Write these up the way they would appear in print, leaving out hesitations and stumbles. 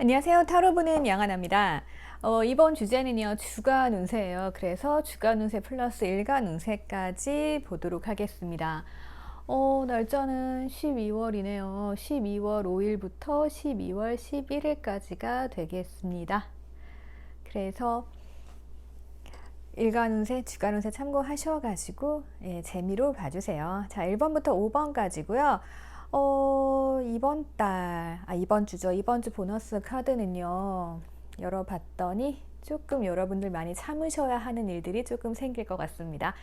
안녕하세요. 타로 보는 양하나입니다. 이번 주제는요, 주간 운세예요. 그래서 주간 운세 플러스 일간 운세까지 보도록 하겠습니다. 날짜는 12월이네요. 12월 5일부터 12월 11일까지가 되겠습니다. 그래서 일간 운세, 주간 운세 참고하셔가지고 재미로 봐주세요. 자, 1번부터 5번까지고요. 이번 주죠. 이번 주 보너스 카드는요. 열어봤더니 조금 여러분들 많이 참으셔야 하는 일들이 조금 생길 것 같습니다.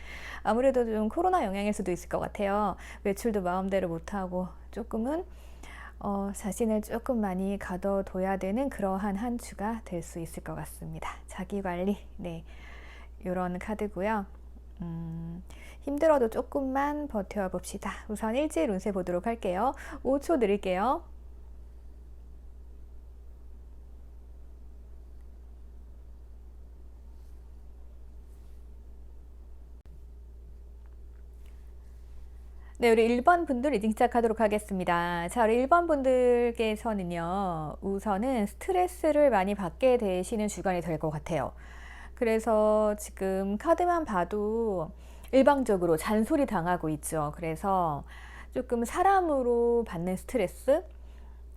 아무래도 좀 코로나 영향일 수도 있을 것 같아요. 외출도 마음대로 못하고 조금은 자신을 조금 많이 가둬둬야 되는 그러한 한 주가 될 수 있을 것 같습니다. 자기관리, 네, 이런 카드고요. 힘들어도 조금만 버텨봅시다. 우선 일주일 운세 보도록 할게요. 5초 드릴게요. 네, 우리 1번 분들 리딩 시작하도록 하겠습니다. 자, 우리 1번 분들께서는요, 우선은 스트레스를 많이 받게 되시는 주간이 될 것 같아요. 그래서 지금 카드만 봐도 일방적으로 잔소리 당하고 있죠. 그래서 조금 사람으로 받는 스트레스,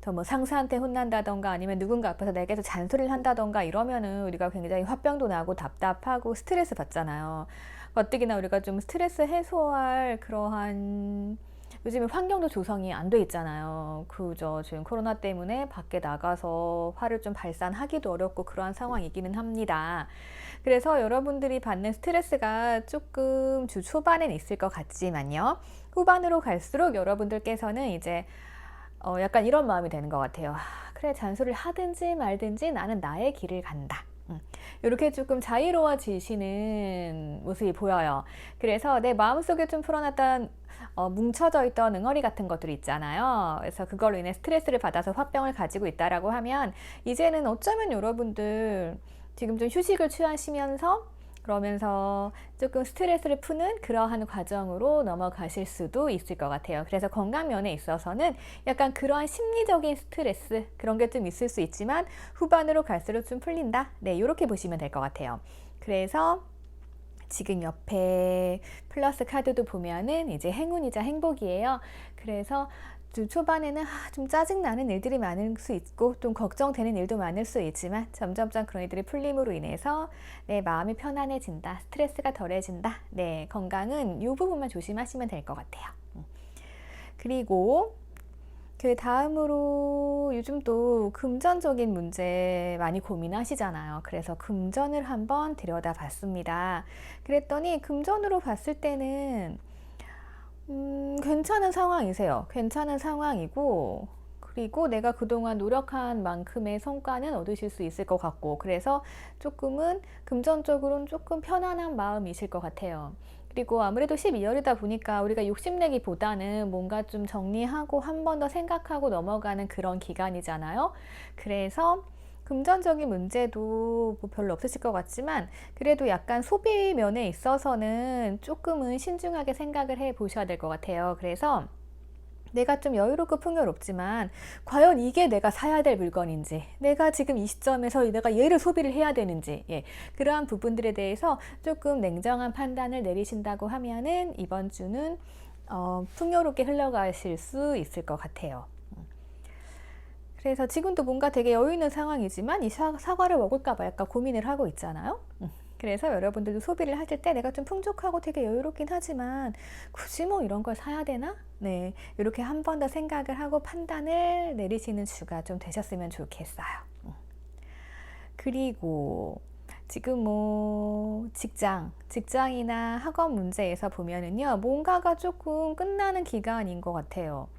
더 뭐 상사한테 혼난다던가 아니면 누군가 앞에서 내게서 잔소리를 한다던가 이러면은 우리가 굉장히 화병도 나고 답답하고 스트레스 받잖아요. 가뜩이나 우리가 좀 스트레스 해소할 그러한 요즘에 환경도 조성이 안 돼 있잖아요. 그죠. 지금 코로나 때문에 밖에 나가서 화를 좀 발산하기도 어렵고 그러한 상황이기는 합니다. 그래서 여러분들이 받는 스트레스가 조금 주 초반엔 있을 것 같지만요. 후반으로 갈수록 여러분들께서는 이제 약간 이런 마음이 되는 것 같아요. 그래, 잔소리를 하든지 말든지 나는 나의 길을 간다. 이렇게 조금 자유로워지시는 모습이 보여요. 그래서 내 마음속에 좀 풀어놨던 뭉쳐져 있던 응어리 같은 것들이 있잖아요. 그래서 그걸로 인해 스트레스를 받아서 화병을 가지고 있다라고 하면 이제는 어쩌면 여러분들 지금 좀 휴식을 취하시면서 그러면서 조금 스트레스를 푸는 그러한 과정으로 넘어가실 수도 있을 것 같아요. 그래서 건강 면에 있어서는 약간 그러한 심리적인 스트레스 그런 게 좀 있을 수 있지만 후반으로 갈수록 좀 풀린다. 네, 이렇게 보시면 될 것 같아요. 그래서 지금 옆에 플러스 카드도 보면은 이제 행운이자 행복이에요. 그래서 좀 초반에는 좀 짜증나는 일들이 많을 수 있고 좀 걱정되는 일도 많을 수 있지만 점점점 그런 일들이 풀림으로 인해서 내 마음이 편안해진다. 스트레스가 덜해진다. 네, 건강은 이 부분만 조심하시면 될 것 같아요. 그리고 그 다음으로 요즘 또 금전적인 문제 많이 고민하시잖아요. 그래서 금전을 한번 들여다 봤습니다. 그랬더니 금전으로 봤을 때는 괜찮은 상황이세요. 괜찮은 상황이고 그리고 내가 그동안 노력한 만큼의 성과는 얻으실 수 있을 것 같고 그래서 조금은 금전적으로는 조금 편안한 마음이실 것 같아요. 그리고 아무래도 12월이다 보니까 우리가 욕심내기보다는 뭔가 좀 정리하고 한 번 더 생각하고 넘어가는 그런 기간이잖아요. 그래서 금전적인 문제도 뭐 별로 없으실 것 같지만 그래도 약간 소비 면에 있어서는 조금은 신중하게 생각을 해 보셔야 될 것 같아요. 그래서 내가 좀 여유롭고 풍요롭지만 과연 이게 내가 사야 될 물건인지 내가 지금 이 시점에서 내가 얘를 소비를 해야 되는지 그러한 부분들에 대해서 조금 냉정한 판단을 내리신다고 하면은 이번 주는 풍요롭게 흘러가실 수 있을 것 같아요. 그래서 지금도 뭔가 되게 여유 있는 상황이지만 이 사과를 먹을까 봐 약간 고민을 하고 있잖아요. 그래서 여러분들도 소비를 하실 때 내가 좀 풍족하고 되게 여유롭긴 하지만 굳이 뭐 이런 걸 사야 되나? 네, 이렇게 한 번 더 생각을 하고 판단을 내리시는 주가 좀 되셨으면 좋겠어요. 그리고 지금 뭐 직장이나 학원 문제에서 보면은요, 뭔가가 조금 끝나는 기간인 것 같아요.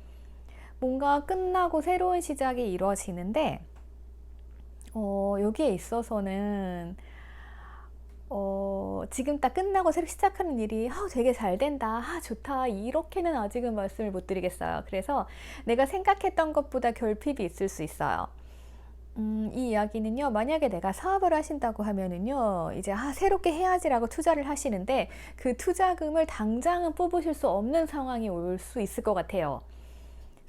뭔가 끝나고 새로운 시작이 이루어지는데 여기에 있어서는 지금 딱 끝나고 새로 시작하는 일이 되게 잘 된다, 좋다 이렇게는 아직은 말씀을 못 드리겠어요. 그래서 내가 생각했던 것보다 결핍이 있을 수 있어요. 이 이야기는요, 만약에 내가 사업을 하신다고 하면은요, 이제 새롭게 해야지라고 투자를 하시는데 그 투자금을 당장은 뽑으실 수 없는 상황이 올 수 있을 것 같아요.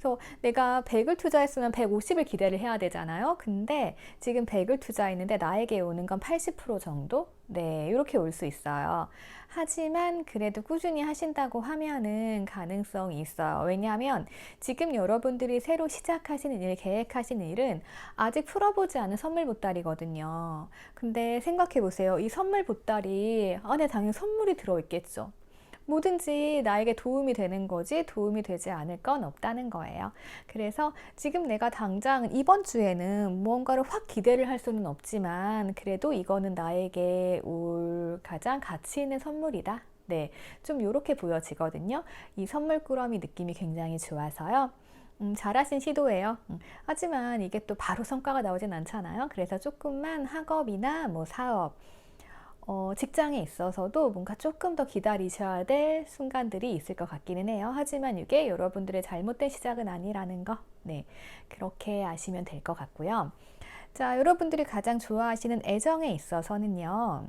그래서 내가 100을 투자했으면 150을 기대를 해야 되잖아요. 근데 지금 100을 투자했는데 나에게 오는 건 80% 정도? 네, 이렇게 올 수 있어요. 하지만 그래도 꾸준히 하신다고 하면은 가능성이 있어요. 왜냐하면 지금 여러분들이 새로 시작하시는 일, 계획하시는 일은 아직 풀어보지 않은 선물 보따리거든요. 근데 생각해 보세요. 이 선물 보따리 안에 당연히 선물이 들어있겠죠. 뭐든지 나에게 도움이 되는 거지 도움이 되지 않을 건 없다는 거예요. 그래서 지금 내가 당장 이번 주에는 무언가를 확 기대를 할 수는 없지만 그래도 이거는 나에게 올 가장 가치 있는 선물이다. 네, 좀 이렇게 보여지거든요. 이 선물꾸러미 느낌이 굉장히 좋아서요. 잘하신 시도예요. 하지만 이게 또 바로 성과가 나오진 않잖아요. 그래서 조금만 학업이나 뭐 사업, 직장에 있어서도 뭔가 조금 더 기다리셔야 될 순간들이 있을 것 같기는 해요. 하지만 이게 여러분들의 잘못된 시작은 아니라는 거, 네, 그렇게 아시면 될 것 같고요. 자, 여러분들이 가장 좋아하시는 애정에 있어서는요.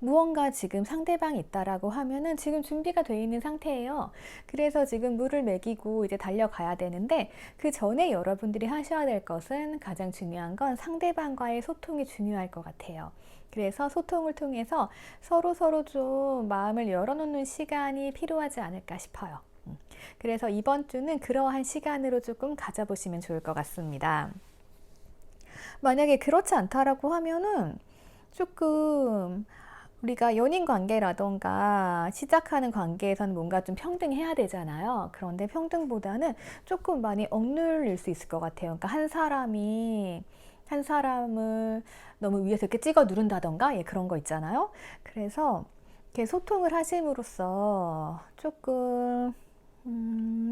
무언가 지금 상대방이 있다라고 하면은 지금 준비가 되어 있는 상태예요. 그래서 지금 물을 먹이고 이제 달려가야 되는데 그 전에 여러분들이 하셔야 될 것은 가장 중요한 건 상대방과의 소통이 중요할 것 같아요. 그래서 소통을 통해서 서로 좀 마음을 열어놓는 시간이 필요하지 않을까 싶어요. 그래서 이번 주는 그러한 시간으로 조금 가져보시면 좋을 것 같습니다. 만약에 그렇지 않다라고 하면은 조금 우리가 연인 관계라던가 시작하는 관계에서는 뭔가 좀 평등해야 되잖아요. 그런데 평등보다는 조금 많이 억눌릴 수 있을 것 같아요. 그러니까 한 사람이 한 사람을 너무 위에서 이렇게 찍어 누른다던가 예, 그런 거 있잖아요. 그래서 이렇게 소통을 하심으로써 조금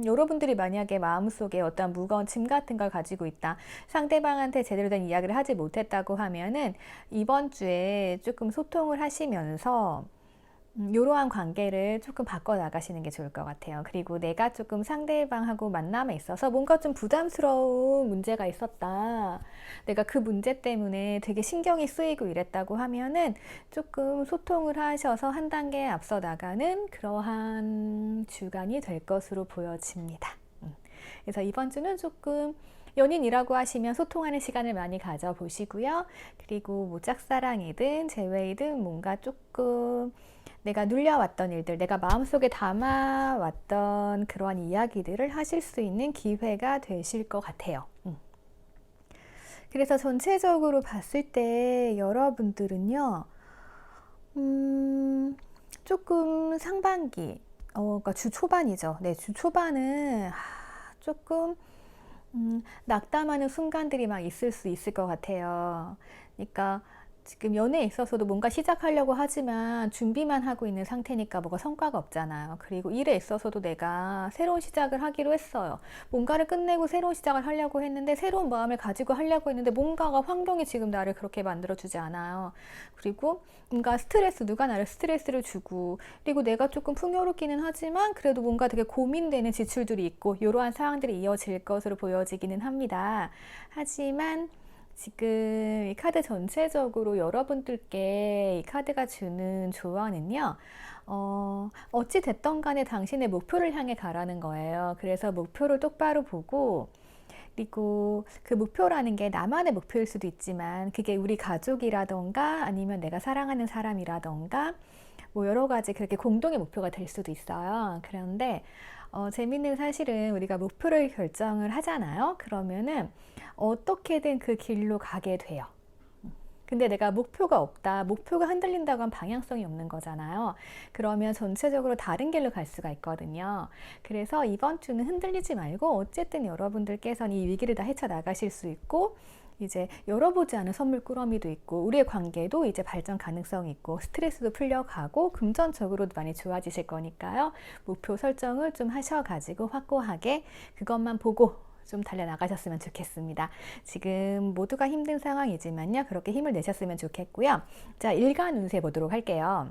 여러분들이 만약에 마음속에 어떤 무거운 짐 같은 걸 가지고 있다. 상대방한테 제대로 된 이야기를 하지 못했다고 하면은 이번 주에 조금 소통을 하시면서 이러한 관계를 조금 바꿔 나가시는 게 좋을 것 같아요. 그리고 내가 조금 상대방하고 만남에 있어서 뭔가 좀 부담스러운 문제가 있었다. 내가 그 문제 때문에 되게 신경이 쓰이고 이랬다고 하면은 조금 소통을 하셔서 한 단계 앞서 나가는 그러한 주간이 될 것으로 보여집니다. 그래서 이번 주는 조금 연인이라고 하시면 소통하는 시간을 많이 가져보시고요. 그리고 뭐 짝사랑이든 재회이든 뭔가 조금 내가 눌려왔던 일들, 내가 마음속에 담아왔던 그러한 이야기들을 하실 수 있는 기회가 되실 것 같아요. 그래서 전체적으로 봤을 때 여러분들은요, 조금 상반기, 그러니까 주 초반이죠. 네, 주 초반은 조금 낙담하는 순간들이 막 있을 수 있을 것 같아요. 그러니까 지금 연애에 있어서도 뭔가 시작하려고 하지만 준비만 하고 있는 상태니까 뭐가 성과가 없잖아요. 그리고 일에 있어서도 내가 새로운 시작을 하기로 했어요. 뭔가를 끝내고 새로운 시작을 하려고 했는데 새로운 마음을 가지고 하려고 했는데 뭔가가 환경이 지금 나를 그렇게 만들어주지 않아요. 그리고 뭔가 누가 나를 스트레스를 주고 그리고 내가 조금 풍요롭기는 하지만 그래도 뭔가 되게 고민되는 지출들이 있고 이러한 상황들이 이어질 것으로 보여지기는 합니다. 하지만 지금 이 카드 전체적으로 여러분들께 이 카드가 주는 조언은요, 어찌 됐던 간에 당신의 목표를 향해 가라는 거예요. 그래서 목표를 똑바로 보고, 그리고 그 목표라는 게 나만의 목표일 수도 있지만, 그게 우리 가족이라던가 아니면 내가 사랑하는 사람이라던가, 뭐 여러 가지 그렇게 공동의 목표가 될 수도 있어요. 그런데 재밌는 사실은 우리가 목표를 결정을 하잖아요. 그러면은 어떻게든 그 길로 가게 돼요. 근데 내가 목표가 없다, 목표가 흔들린다고 하면 방향성이 없는 거잖아요. 그러면 전체적으로 다른 길로 갈 수가 있거든요. 그래서 이번 주는 흔들리지 말고 어쨌든 여러분들께서는 이 위기를 다 헤쳐나가실 수 있고 이제 열어보지 않은 선물 꾸러미도 있고 우리의 관계도 이제 발전 가능성이 있고 스트레스도 풀려가고 금전적으로도 많이 좋아지실 거니까요. 목표 설정을 좀 하셔가지고 확고하게 그것만 보고 좀 달려나가셨으면 좋겠습니다. 지금 모두가 힘든 상황이지만요. 그렇게 힘을 내셨으면 좋겠고요. 자, 일간 운세 보도록 할게요.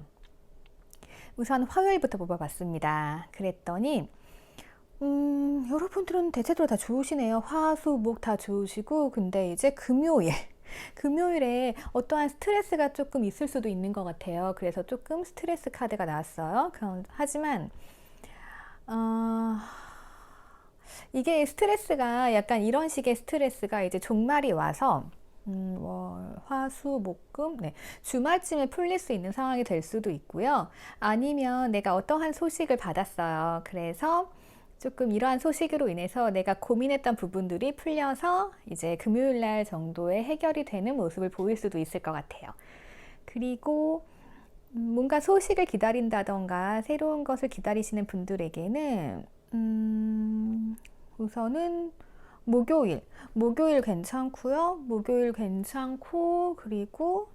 우선 화요일부터 뽑아봤습니다. 그랬더니 여러분들은 대체적으로 다 좋으시네요. 화, 수, 목 다 좋으시고 근데 이제 금요일에 어떠한 스트레스가 조금 있을 수도 있는 것 같아요. 그래서 조금 스트레스 카드가 나왔어요. 하지만 이게 스트레스가 약간 이런 식의 스트레스가 이제 종말이 와서 월, 화, 수, 목, 금, 네. 주말쯤에 풀릴 수 있는 상황이 될 수도 있고요. 아니면 내가 어떠한 소식을 받았어요. 그래서 조금 이러한 소식으로 인해서 내가 고민했던 부분들이 풀려서 이제 금요일 날 정도에 해결이 되는 모습을 보일 수도 있을 것 같아요. 그리고 뭔가 소식을 기다린다던가 새로운 것을 기다리시는 분들에게는 우선은 목요일 괜찮고요. 목요일 괜찮고 그리고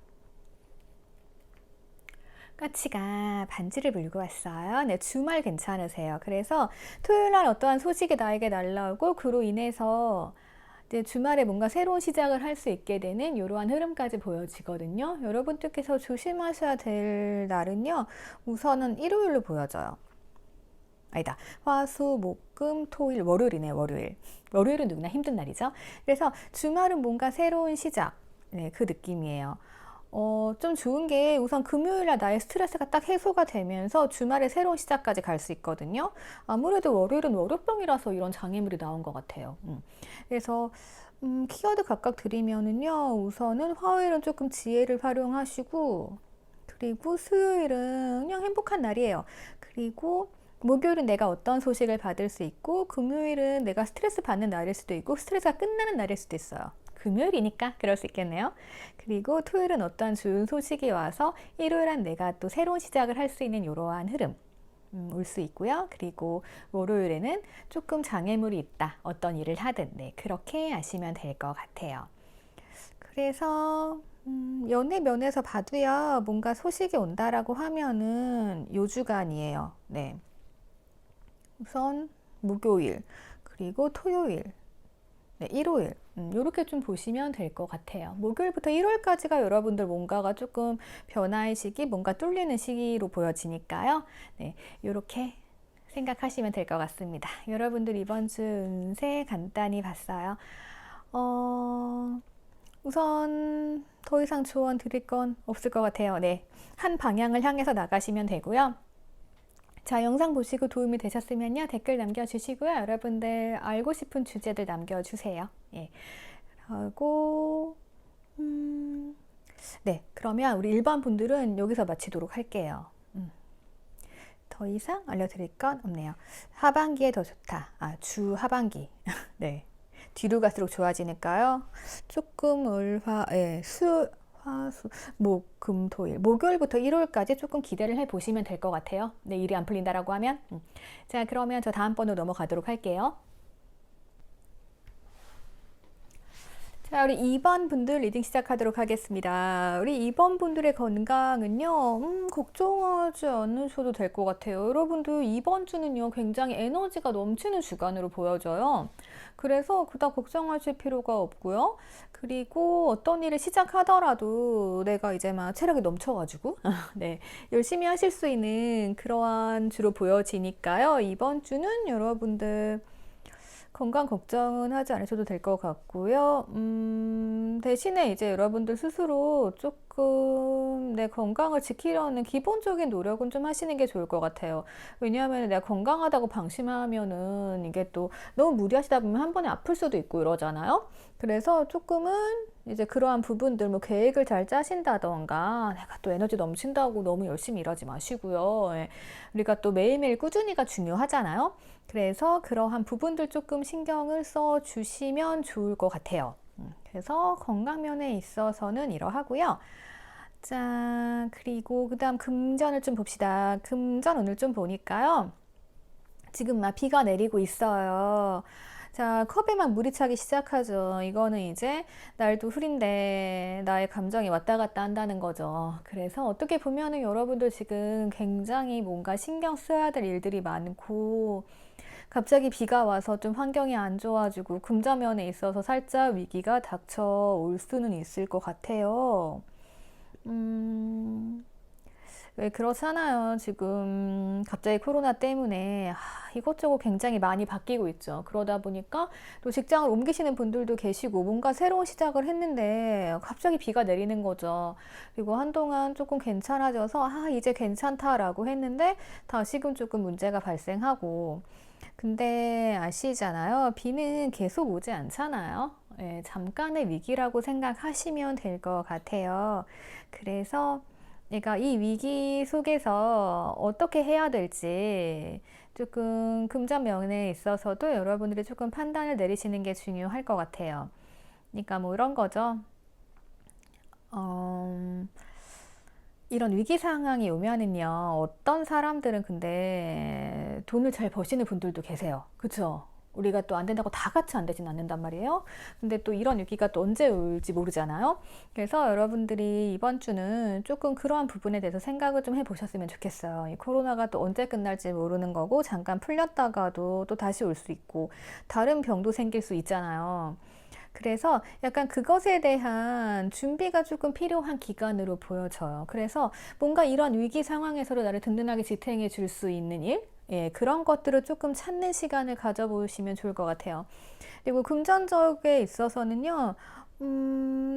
까치가 반지를 물고 왔어요. 네, 주말 괜찮으세요. 그래서 토요일 날 어떠한 소식이 나에게 날라오고 그로 인해서 이제 주말에 뭔가 새로운 시작을 할 수 있게 되는 이러한 흐름까지 보여지거든요. 여러분들께서 조심하셔야 될 날은요. 우선은 일요일로 보여져요. 아니다. 화, 수, 목, 금, 토일, 월요일이네, 월요일. 월요일은 누구나 힘든 날이죠. 그래서 주말은 뭔가 새로운 시작. 네, 그 느낌이에요. 좀 좋은 게 우선 금요일날 나의 스트레스가 딱 해소가 되면서 주말에 새로운 시작까지 갈 수 있거든요. 아무래도 월요일은 월요병이라서 이런 장애물이 나온 것 같아요. 그래서 키워드 각각 드리면은요. 우선은 화요일은 조금 지혜를 활용하시고 그리고 수요일은 그냥 행복한 날이에요. 그리고 목요일은 내가 어떤 소식을 받을 수 있고 금요일은 내가 스트레스 받는 날일 수도 있고 스트레스가 끝나는 날일 수도 있어요. 금요일이니까 그럴 수 있겠네요. 그리고 토요일은 어떤 좋은 소식이 와서 일요일은 내가 또 새로운 시작을 할 수 있는 이러한 흐름 올 수 있고요. 그리고 월요일에는 조금 장애물이 있다. 어떤 일을 하든 네, 그렇게 아시면 될 것 같아요. 그래서 연애 면에서 봐도요. 뭔가 소식이 온다라고 하면은 요 주간이에요. 네. 우선 목요일 그리고 토요일 네, 일요일 이렇게 좀 보시면 될 것 같아요. 목요일부터 일요일까지가 여러분들 뭔가가 조금 변화의 시기, 뭔가 뚫리는 시기로 보여지니까요. 네, 이렇게 생각하시면 될 것 같습니다. 여러분들 이번 주 운세 간단히 봤어요. 우선 더 이상 조언 드릴 건 없을 것 같아요. 네, 한 방향을 향해서 나가시면 되고요. 자, 영상 보시고 도움이 되셨으면요. 댓글 남겨주시고요. 여러분들 알고 싶은 주제들 남겨주세요. 예. 그리고, 네. 그러면 우리 일반 분들은 여기서 마치도록 할게요. 더 이상 알려드릴 건 없네요. 하반기에 더 좋다. 주 하반기. 네. 뒤로 갈수록 좋아지니까요. 조금 화, 수, 목, 금, 토일. 목요일부터 일요일까지 조금 기대를 해보시면 될 것 같아요. 네, 일이 안 풀린다라고 하면. 자, 그러면 저 다음 번으로 넘어가도록 할게요. 자, 우리 2번 분들 리딩 시작하도록 하겠습니다. 우리 2번 분들의 건강은요, 걱정하지 않으셔도 될 것 같아요. 여러분들 이번 주는요, 굉장히 에너지가 넘치는 주간으로 보여져요. 그래서 그닥 걱정하실 필요가 없고요. 그리고 어떤 일을 시작하더라도 내가 이제 막 체력이 넘쳐가지고, 네, 열심히 하실 수 있는 그러한 주로 보여지니까요. 이번 주는 여러분들 건강 걱정은 하지 않으셔도 될 것 같고요. 대신에 이제 여러분들 스스로 조금 내 건강을 지키려는 기본적인 노력은 좀 하시는 게 좋을 것 같아요. 왜냐하면 내가 건강하다고 방심하면은 이게 또 너무 무리하시다 보면 한 번에 아플 수도 있고 이러잖아요. 그래서 조금은 이제 그러한 부분들 뭐 계획을 잘 짜신다던가 내가 또 에너지 넘친다고 너무 열심히 일하지 마시고요. 예. 우리가 또 매일매일 꾸준히가 중요하잖아요. 그래서 그러한 부분들 조금 신경을 써 주시면 좋을 것 같아요. 그래서 건강면에 있어서는 이러하고요. 자, 그리고 그 다음 금전을 좀 봅시다. 금전 오늘 좀 보니까요. 지금 막 비가 내리고 있어요. 자, 컵에 막 물이 차기 시작하죠. 이거는 이제 날도 흐린데 나의 감정이 왔다 갔다 한다는 거죠. 그래서 어떻게 보면은 여러분들 지금 굉장히 뭔가 신경 써야 될 일들이 많고 갑자기 비가 와서 좀 환경이 안 좋아지고 금전면에 있어서 살짝 위기가 닥쳐올 수는 있을 것 같아요. 왜 그렇잖아요. 지금 갑자기 코로나 때문에 이것저것 굉장히 많이 바뀌고 있죠. 그러다 보니까 또 직장을 옮기시는 분들도 계시고 뭔가 새로운 시작을 했는데 갑자기 비가 내리는 거죠. 그리고 한동안 조금 괜찮아져서 이제 괜찮다라고 했는데 다시금 조금 문제가 발생하고 근데 아시잖아요. 비는 계속 오지 않잖아요. 예, 잠깐의 위기라고 생각하시면 될 것 같아요. 그래서 내가 이 위기 속에서 어떻게 해야 될지 조금 금전면에 있어서도 여러분들이 조금 판단을 내리시는 게 중요할 것 같아요. 그러니까 뭐 이런 거죠. 어, 이런 위기 상황이 오면은요, 어떤 사람들은 근데 돈을 잘 버시는 분들도 계세요. 그쵸? 우리가 또 안 된다고 다 같이 안 되진 않는단 말이에요. 근데 또 이런 위기가 또 언제 올지 모르잖아요. 그래서 여러분들이 이번 주는 조금 그러한 부분에 대해서 생각을 좀 해보셨으면 좋겠어요. 이 코로나가 또 언제 끝날지 모르는 거고, 잠깐 풀렸다가도 또 다시 올 수 있고, 다른 병도 생길 수 있잖아요. 그래서 약간 그것에 대한 준비가 조금 필요한 기간으로 보여져요. 그래서 뭔가 이런 위기 상황에서도 나를 든든하게 지탱해 줄 수 있는 일? 예, 그런 것들을 조금 찾는 시간을 가져보시면 좋을 것 같아요. 그리고 금전적에 있어서는요,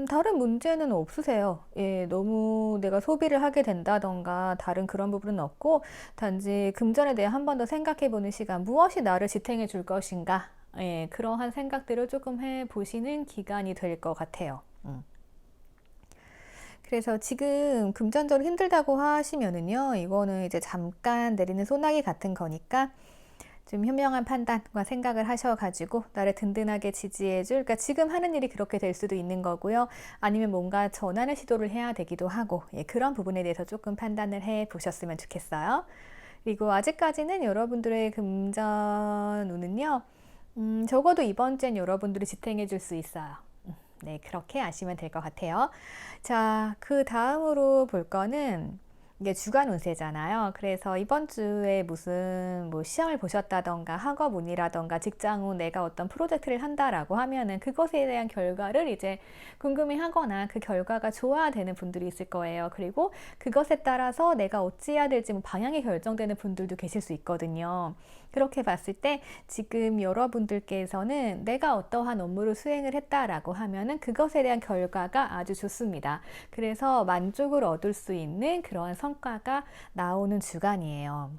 다른 문제는 없으세요. 예, 너무 내가 소비를 하게 된다던가 다른 그런 부분은 없고, 단지 금전에 대해 한 번 더 생각해 보는 시간, 무엇이 나를 지탱해 줄 것인가? 예, 그러한 생각들을 조금 해 보시는 기간이 될 것 같아요. 그래서 지금 금전적으로 힘들다고 하시면은요, 이거는 이제 잠깐 내리는 소나기 같은 거니까 좀 현명한 판단과 생각을 하셔가지고 나를 든든하게 지지해줄, 그러니까 지금 하는 일이 그렇게 될 수도 있는 거고요. 아니면 뭔가 전환의 시도를 해야 되기도 하고, 예, 그런 부분에 대해서 조금 판단을 해 보셨으면 좋겠어요. 그리고 아직까지는 여러분들의 금전 운은요, 적어도 이번 주엔 여러분들이 지탱해 줄 수 있어요. 네, 그렇게 아시면 될 것 같아요. 자, 그 다음으로 볼 거는 이게 주간 운세잖아요. 그래서 이번 주에 무슨 뭐 시험을 보셨다던가 학업 운이라던가 직장 운, 내가 어떤 프로젝트를 한다라고 하면은 그것에 대한 결과를 이제 궁금해 하거나 그 결과가 좋아되는 분들이 있을 거예요. 그리고 그것에 따라서 내가 어찌해야 될지 뭐 방향이 결정되는 분들도 계실 수 있거든요. 그렇게 봤을 때 지금 여러분들께서는 내가 어떠한 업무를 수행을 했다라고 하면은 그것에 대한 결과가 아주 좋습니다. 그래서 만족을 얻을 수 있는 그러한 성과가 나오는 주간이에요.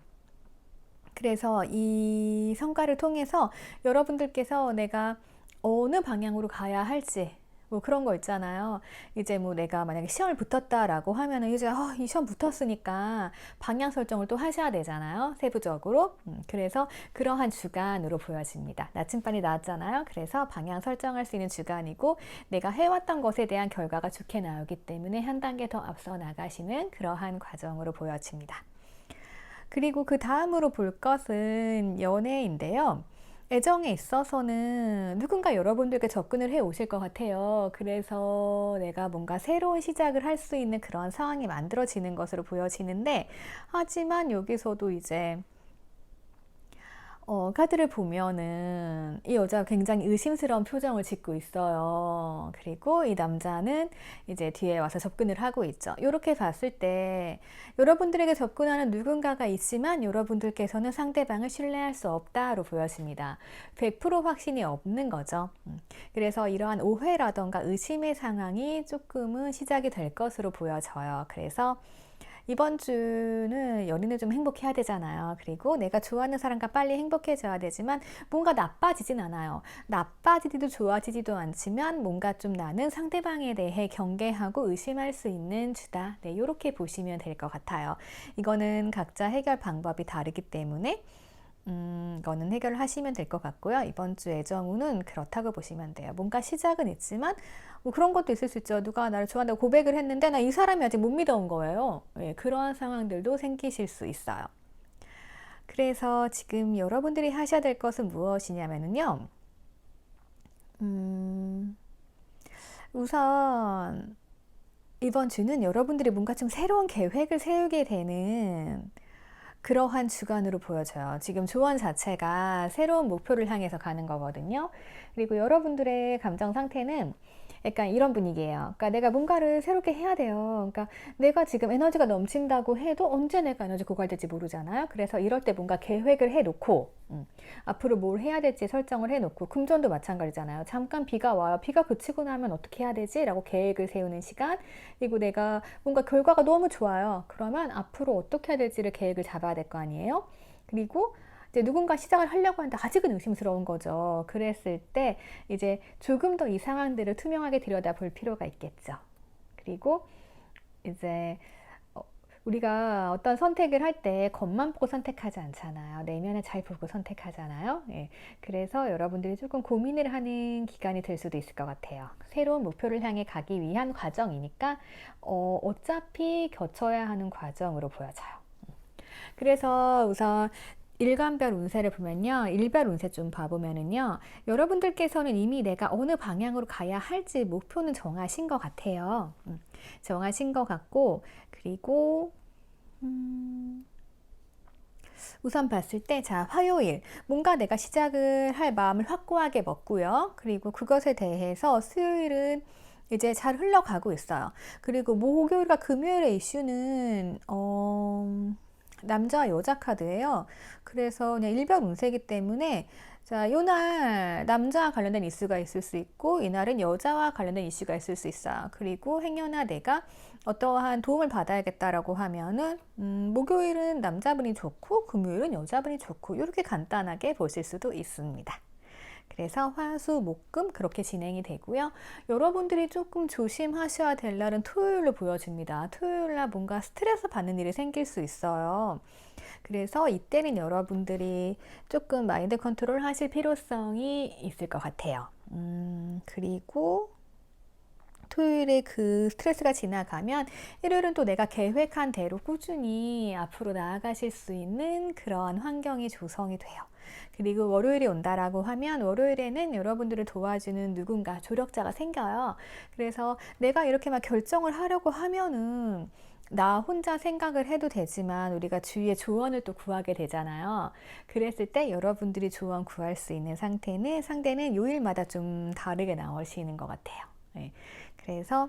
그래서 이 성과를 통해서 여러분들께서 내가 어느 방향으로 가야 할지 뭐 그런 거 있잖아요. 이제 뭐 내가 만약에 시험을 붙었다라고 하면은 이제 이 시험 붙었으니까 방향 설정을 또 하셔야 되잖아요. 세부적으로. 그래서 그러한 주간으로 보여집니다. 나침반이 나왔잖아요. 그래서 방향 설정할 수 있는 주간이고 내가 해왔던 것에 대한 결과가 좋게 나오기 때문에 한 단계 더 앞서 나가시는 그러한 과정으로 보여집니다. 그리고 그 다음으로 볼 것은 연애인데요. 애정에 있어서는 누군가 여러분들께 접근을 해 오실 것 같아요. 그래서 내가 뭔가 새로운 시작을 할 수 있는 그런 상황이 만들어지는 것으로 보여지는데, 하지만 여기서도 이제 카드를 보면은 이 여자가 굉장히 의심스러운 표정을 짓고 있어요. 그리고 이 남자는 이제 뒤에 와서 접근을 하고 있죠. 이렇게 봤을 때 여러분들에게 접근하는 누군가가 있지만 여러분들께서는 상대방을 신뢰할 수 없다로 보여집니다. 100% 확신이 없는 거죠. 그래서 이러한 오해라던가 의심의 상황이 조금은 시작이 될 것으로 보여져요. 그래서 이번 주는 연인을 좀 행복해야 되잖아요. 그리고 내가 좋아하는 사람과 빨리 행복해져야 되지만 뭔가 나빠지진 않아요. 나빠지지도 좋아지지도 않지만 뭔가 좀 나는 상대방에 대해 경계하고 의심할 수 있는 주다. 네, 이렇게 보시면 될 것 같아요. 이거는 각자 해결 방법이 다르기 때문에 이거는 해결을 하시면 될 것 같고요. 이번 주 애정운은 그렇다고 보시면 돼요. 뭔가 시작은 있지만 뭐 그런 것도 있을 수 있죠. 누가 나를 좋아한다고 고백을 했는데 나 이 사람이 아직 못 믿어온 거예요. 예, 그러한 상황들도 생기실 수 있어요. 그래서 지금 여러분들이 하셔야 될 것은 무엇이냐면요. 우선 이번 주는 여러분들이 뭔가 좀 새로운 계획을 세우게 되는 그러한 주간으로 보여져요. 지금 조언 자체가 새로운 목표를 향해서 가는 거거든요. 그리고 여러분들의 감정 상태는 약간 이런 분위기예요. 그러니까 내가 뭔가를 새롭게 해야 돼요. 그러니까 내가 지금 에너지가 넘친다고 해도 언제 내가 에너지 고갈될지 모르잖아요. 그래서 이럴 때 뭔가 계획을 해놓고 앞으로 뭘 해야 될지 설정을 해놓고, 금전도 마찬가지잖아요. 잠깐 비가 와요. 비가 그치고 나면 어떻게 해야 되지? 라고 계획을 세우는 시간. 그리고 내가 뭔가 결과가 너무 좋아요. 그러면 앞으로 어떻게 해야 될지를 계획을 잡아야 될 거 아니에요. 그리고 이제 누군가 시작을 하려고 하는데 아직은 의심스러운 거죠. 그랬을 때 이제 조금 더 이 상황들을 투명하게 들여다볼 필요가 있겠죠. 그리고 이제 우리가 어떤 선택을 할 때 겉만 보고 선택하지 않잖아요. 내면을 잘 보고 선택하잖아요. 예. 그래서 여러분들이 조금 고민을 하는 기간이 될 수도 있을 것 같아요. 새로운 목표를 향해 가기 위한 과정이니까 어차피 거쳐야 하는 과정으로 보여져요. 그래서 우선 일간별 운세를 보면요, 일별 운세 좀 봐보면은요, 여러분들께서는 이미 내가 어느 방향으로 가야 할지 목표는 정하신 것 같아요. 정하신 것 같고, 그리고 우선 봤을 때, 자, 화요일 뭔가 내가 시작을 할 마음을 확고하게 먹고요. 그리고 그것에 대해서 수요일은 이제 잘 흘러가고 있어요. 그리고 목요일과 금요일의 이슈는 남자와 여자 카드예요. 그래서 그냥 일별 운세이기 때문에, 자, 요날 남자와 관련된 이슈가 있을 수 있고, 이날은 여자와 관련된 이슈가 있을 수 있어요. 그리고 행여나 내가 어떠한 도움을 받아야겠다라고 하면은 목요일은 남자분이 좋고 금요일은 여자분이 좋고, 이렇게 간단하게 보실 수도 있습니다. 그래서 화수 목금 그렇게 진행이 되고요. 여러분들이 조금 조심하셔야 될 날은 토요일로 보여집니다. 토요일날 뭔가 스트레스 받는 일이 생길 수 있어요. 그래서 이때는 여러분들이 조금 마인드 컨트롤 하실 필요성이 있을 것 같아요. 그리고 토요일에 그 스트레스가 지나가면 일요일은 또 내가 계획한 대로 꾸준히 앞으로 나아가실 수 있는 그런 환경이 조성이 돼요. 그리고 월요일이 온다라고 하면 월요일에는 여러분들을 도와주는 누군가, 조력자가 생겨요. 그래서 내가 이렇게 막 결정을 하려고 하면은 나 혼자 생각을 해도 되지만 우리가 주위에 조언을 또 구하게 되잖아요. 그랬을 때 여러분들이 조언 구할 수 있는 상대는 요일마다 좀 다르게 나오시는 것 같아요. 네. 그래서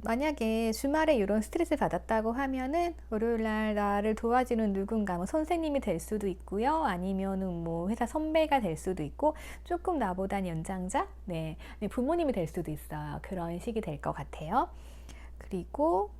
만약에 주말에 이런 스트레스 받았다고 하면은 월요일날 나를 도와주는 누군가, 뭐 선생님이 될 수도 있고요. 아니면은 뭐 회사 선배가 될 수도 있고, 조금 나보다 연장자, 네, 부모님이 될 수도 있어요. 그런 식이 될 것 같아요. 그리고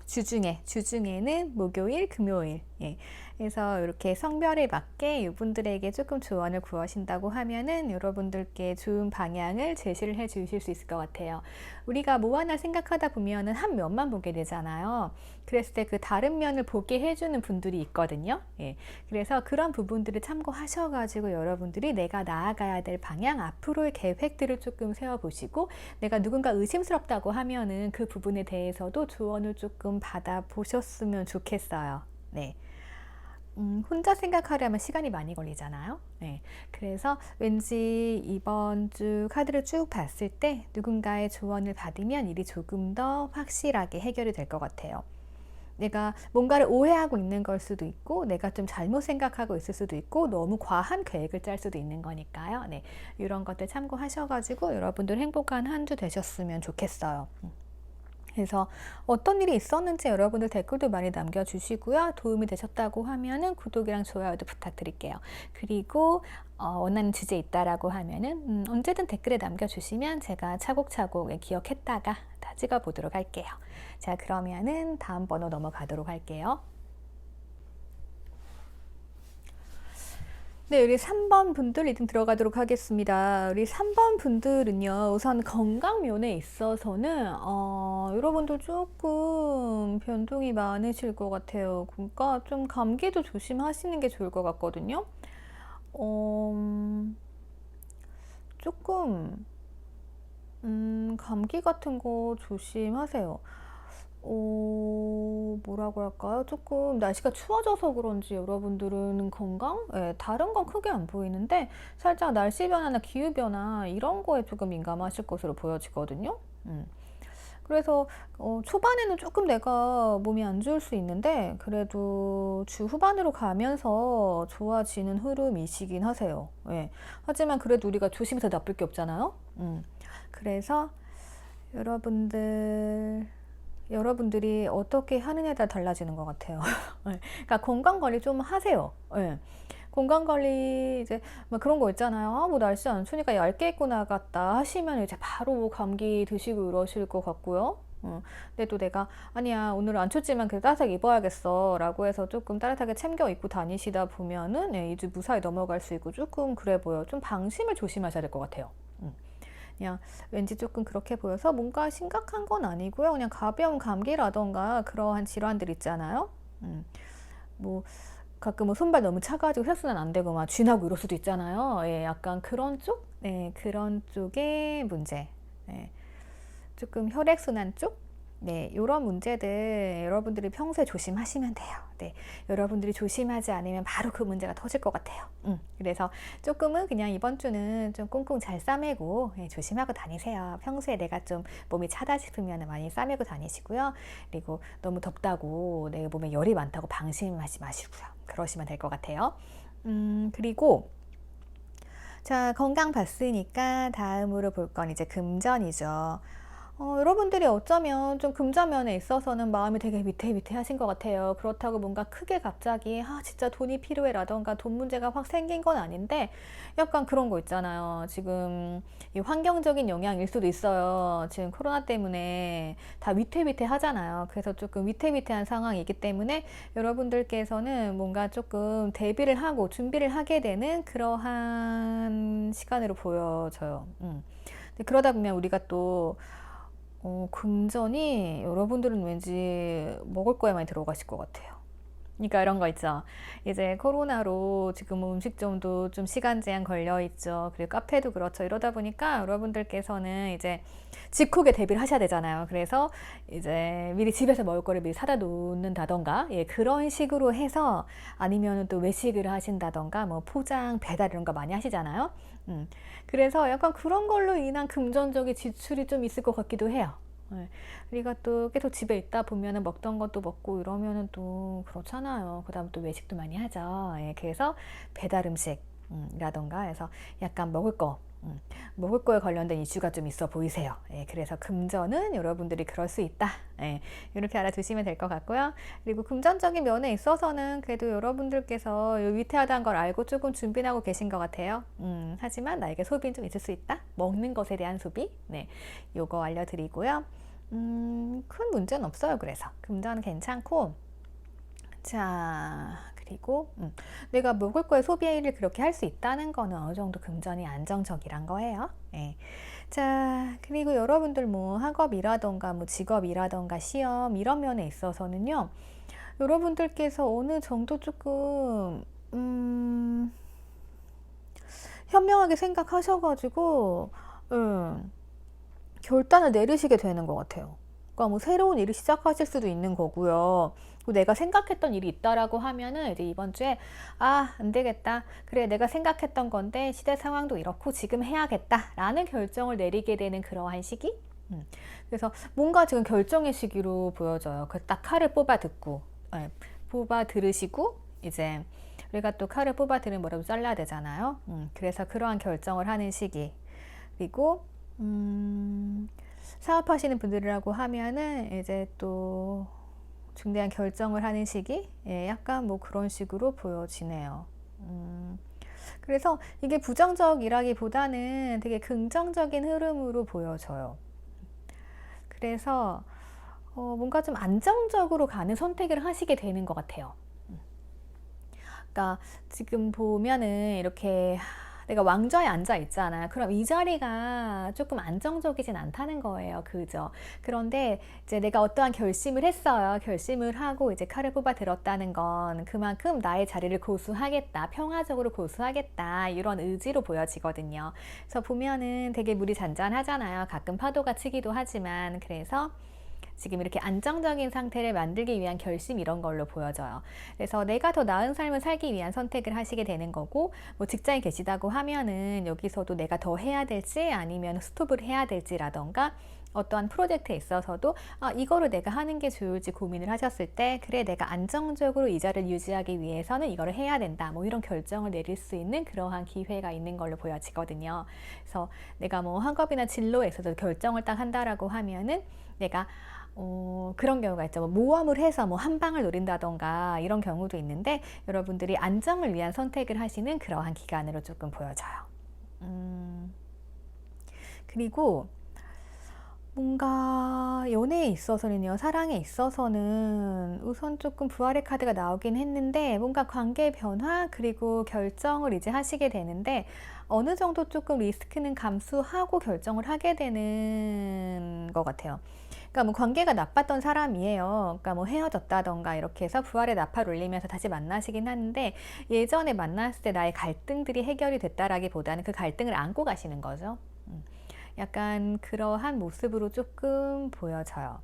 주중에는 목요일, 금요일. 예. 그래서 이렇게 성별에 맞게 이분들에게 조금 조언을 구하신다고 하면은 여러분들께 좋은 방향을 제시를 해 주실 수 있을 것 같아요. 우리가 뭐 하나 생각하다 보면은 한 면만 보게 되잖아요. 그랬을 때 그 다른 면을 보게 해주는 분들이 있거든요. 예. 그래서 그런 부분들을 참고하셔가지고 여러분들이 내가 나아가야 될 방향, 앞으로의 계획들을 조금 세워보시고, 내가 누군가 의심스럽다고 하면은 그 부분에 대해서도 조언을 조금 받아보셨으면 좋겠어요. 네. 혼자 생각하려면 시간이 많이 걸리잖아요. 네. 그래서 왠지 이번 주 카드를 쭉 봤을 때 누군가의 조언을 받으면 일이 조금 더 확실하게 해결이 될 것 같아요. 내가 뭔가를 오해하고 있는 걸 수도 있고, 내가 좀 잘못 생각하고 있을 수도 있고, 너무 과한 계획을 짤 수도 있는 거니까요. 네. 이런 것들 참고하셔가지고 여러분들 행복한 한 주 되셨으면 좋겠어요. 그래서 어떤 일이 있었는지 여러분들 댓글도 많이 남겨주시고요. 도움이 되셨다고 하면은 구독이랑 좋아요도 부탁드릴게요. 그리고 원하는 주제 있다라고 하면은 언제든 댓글에 남겨주시면 제가 차곡차곡 기억했다가 다 찍어보도록 할게요. 자, 그러면은 다음 번호 넘어가도록 할게요. 네, 우리 3번 분들 리딩 들어가도록 하겠습니다. 우리 3번 분들은요, 우선 건강면에 있어서는, 여러분들 조금 변동이 많으실 것 같아요. 그러니까 좀 감기도 조심하시는 게 좋을 것 같거든요. 조금, 감기 같은 거 조심하세요. 뭐라고 할까요? 조금 날씨가 추워져서 그런지 여러분들은 건강? 예, 다른 건 크게 안 보이는데 살짝 날씨 변화나 기후 변화 이런 거에 조금 민감하실 것으로 보여지거든요. 그래서 초반에는 조금 내가 몸이 안 좋을 수 있는데 그래도 주 후반으로 가면서 좋아지는 흐름이시긴 하세요. 예. 하지만 그래도 우리가 조심해서 나쁠 게 없잖아요. 그래서 여러분들이 어떻게 하느냐에 따라 달라지는 것 같아요. 예. 그러니까 건강 관리 좀 하세요. 예. 건강 관리 이제 막 그런 거 있잖아요. 아, 뭐 날씨 안 추우니까 얇게 입고 나갔다 하시면 이제 바로 감기 드시고 이러실 것 같고요. 근데 또 내가 아니야 오늘 안 춥지만 그래도 따뜻하게 입어야겠어 라고 해서 조금 따뜻하게 챙겨 입고 다니시다 보면은 2주 무사히 넘어갈 수 있고 조금 그래 보여. 좀 방심을 조심하셔야 될 것 같아요. 그냥 왠지 조금 그렇게 보여서 뭔가 심각한 건 아니고요. 그냥 가벼운 감기라던가 그러한 질환들 있잖아요. 뭐 가끔 뭐 손발 너무 차가지고 혈순환 안 되고 막 쥐나고 이럴 수도 있잖아요. 예, 약간 그런 쪽? 네, 그런 쪽의 문제. 네, 조금 혈액순환 쪽? 네, 이런 문제들 여러분들이 평소에 조심하시면 돼요. 네, 여러분들이 조심하지 않으면 바로 그 문제가 터질 것 같아요. 그래서 조금은 그냥 이번 주는 좀 꽁꽁 잘 싸매고 조심하고 다니세요. 평소에 내가 좀 몸이 차다 싶으면 많이 싸매고 다니시고요. 그리고 너무 덥다고 내 몸에 열이 많다고 방심하지 마시고요. 그러시면 될 것 같아요. 그리고 자, 건강 봤으니까 다음으로 볼 건 이제 금전이죠. 여러분들이 어쩌면 좀 금전면에 있어서는 마음이 되게 위태위태하신 것 같아요. 그렇다고 뭔가 크게 갑자기 진짜 돈이 필요해라던가 돈 문제가 확 생긴 건 아닌데 약간 그런 거 있잖아요. 지금 이 환경적인 영향일 수도 있어요. 지금 코로나 때문에 다 위태위태하잖아요. 그래서 조금 위태위태한 상황이기 때문에 여러분들께서는 뭔가 조금 대비를 하고 준비를 하게 되는 그러한 시간으로 보여져요. 그러다 보면 우리가 또 금전이 여러분들은 왠지 먹을 거에 많이 들어가실 것 같아요. 그러니까 이런 거 있죠. 이제 코로나로 지금 음식점도 좀 시간 제한 걸려 있죠. 그리고 카페도 그렇죠. 이러다 보니까 여러분들께서는 이제 직후에 대비를 하셔야 되잖아요. 그래서 이제 미리 집에서 먹을 거를 미리 사다 놓는다던가, 예, 그런 식으로 해서 아니면 또 외식을 하신다던가, 뭐 포장, 배달 이런 거 많이 하시잖아요. 그래서 약간 그런 걸로 인한 금전적인 지출이 좀 있을 것 같기도 해요. 네. 우리가 또 계속 집에 있다 보면은 먹던 것도 먹고 이러면은 또 그렇잖아요. 그 다음 또 외식도 많이 하죠. 예, 그래서 배달 음식이라던가 해서 약간 먹을 거에 관련된 이슈가 좀 있어 보이세요. 예, 그래서 금전은 여러분들이 그럴 수 있다. 예, 이렇게 알아두시면 될 것 같고요. 그리고 금전적인 면에 있어서는 그래도 여러분들께서 위태하다는 걸 알고 조금 준비를 하고 계신 것 같아요. 하지만 나에게 소비는 좀 있을 수 있다. 먹는 것에 대한 소비. 네, 요거 알려드리고요. 큰 문제는 없어요. 그래서 금전은 괜찮고, 자, 그리고 내가 먹을 거에 소비를 그렇게 할 수 있다는 거는 어느 정도 금전이 안정적이란 거예요. 예. 자, 그리고 여러분들 뭐 학업이라던가 뭐 직업이라던가 시험 이런 면에 있어서는요, 여러분들께서 어느 정도 조금 현명하게 생각하셔가지고 결단을 내리시게 되는 것 같아요. 그러니까 뭐 새로운 일을 시작하실 수도 있는 거고요. 내가 생각했던 일이 있다라고 하면은 이제 이번 주에 안 되겠다. 그래, 내가 생각했던 건데 시대 상황도 이렇고 지금 해야겠다라는 결정을 내리게 되는 그러한 시기. 그래서 뭔가 지금 결정의 시기로 보여져요. 그 딱 칼을 뽑아 들으시고 이제 우리가 또 칼을 뽑아 들으면 뭐라도 잘라야 되잖아요. 그래서 그러한 결정을 하는 시기. 그리고 사업하시는 분들이라고 하면은 이제 또 중대한 결정을 하는 시기? 예, 약간 뭐 그런 식으로 보여지네요. 그래서 이게 부정적이라기보다는 되게 긍정적인 흐름으로 보여져요. 그래서 뭔가 좀 안정적으로 가는 선택을 하시게 되는 것 같아요. 그러니까 지금 보면은 이렇게 내가 왕좌에 앉아 있잖아. 그럼 이 자리가 조금 안정적이진 않다는 거예요. 그죠? 그런데 이제 내가 어떠한 결심을 했어요. 결심을 하고 이제 칼을 뽑아 들었다는 건 그만큼 나의 자리를 고수하겠다. 평화적으로 고수하겠다. 이런 의지로 보여지거든요. 그래서 보면은 되게 물이 잔잔하잖아요. 가끔 파도가 치기도 하지만 그래서 지금 이렇게 안정적인 상태를 만들기 위한 결심 이런 걸로 보여져요. 그래서 내가 더 나은 삶을 살기 위한 선택을 하시게 되는 거고, 뭐 직장에 계시다고 하면은 여기서도 내가 더 해야 될지 아니면 스톱을 해야 될지라던가 어떠한 프로젝트에 있어서도 이거를 내가 하는 게 좋을지 고민을 하셨을 때, 그래, 내가 안정적으로 이 자리를 유지하기 위해서는 이거를 해야 된다, 뭐 이런 결정을 내릴 수 있는 그러한 기회가 있는 걸로 보여지거든요. 그래서 내가 뭐 학업이나 진로에 있어서 결정을 딱 한다라고 하면은 내가 그런 경우가 있죠. 뭐 모험을 해서 뭐 한 방을 노린다던가 이런 경우도 있는데, 여러분들이 안정을 위한 선택을 하시는 그러한 기간으로 조금 보여져요. 그리고 뭔가 연애에 있어서는요, 사랑에 있어서는 우선 조금 부활의 카드가 나오긴 했는데, 뭔가 관계 변화 그리고 결정을 이제 하시게 되는데, 어느 정도 조금 리스크는 감수하고 결정을 하게 되는 것 같아요. 그러니까 뭐 관계가 나빴던 사람이에요. 그러니까 뭐 헤어졌다던가 이렇게 해서 부활의 나팔 울리면서 다시 만나시긴 하는데, 예전에 만났을 때 나의 갈등들이 해결이 됐다라기보다는 그 갈등을 안고 가시는 거죠. 약간 그러한 모습으로 조금 보여져요.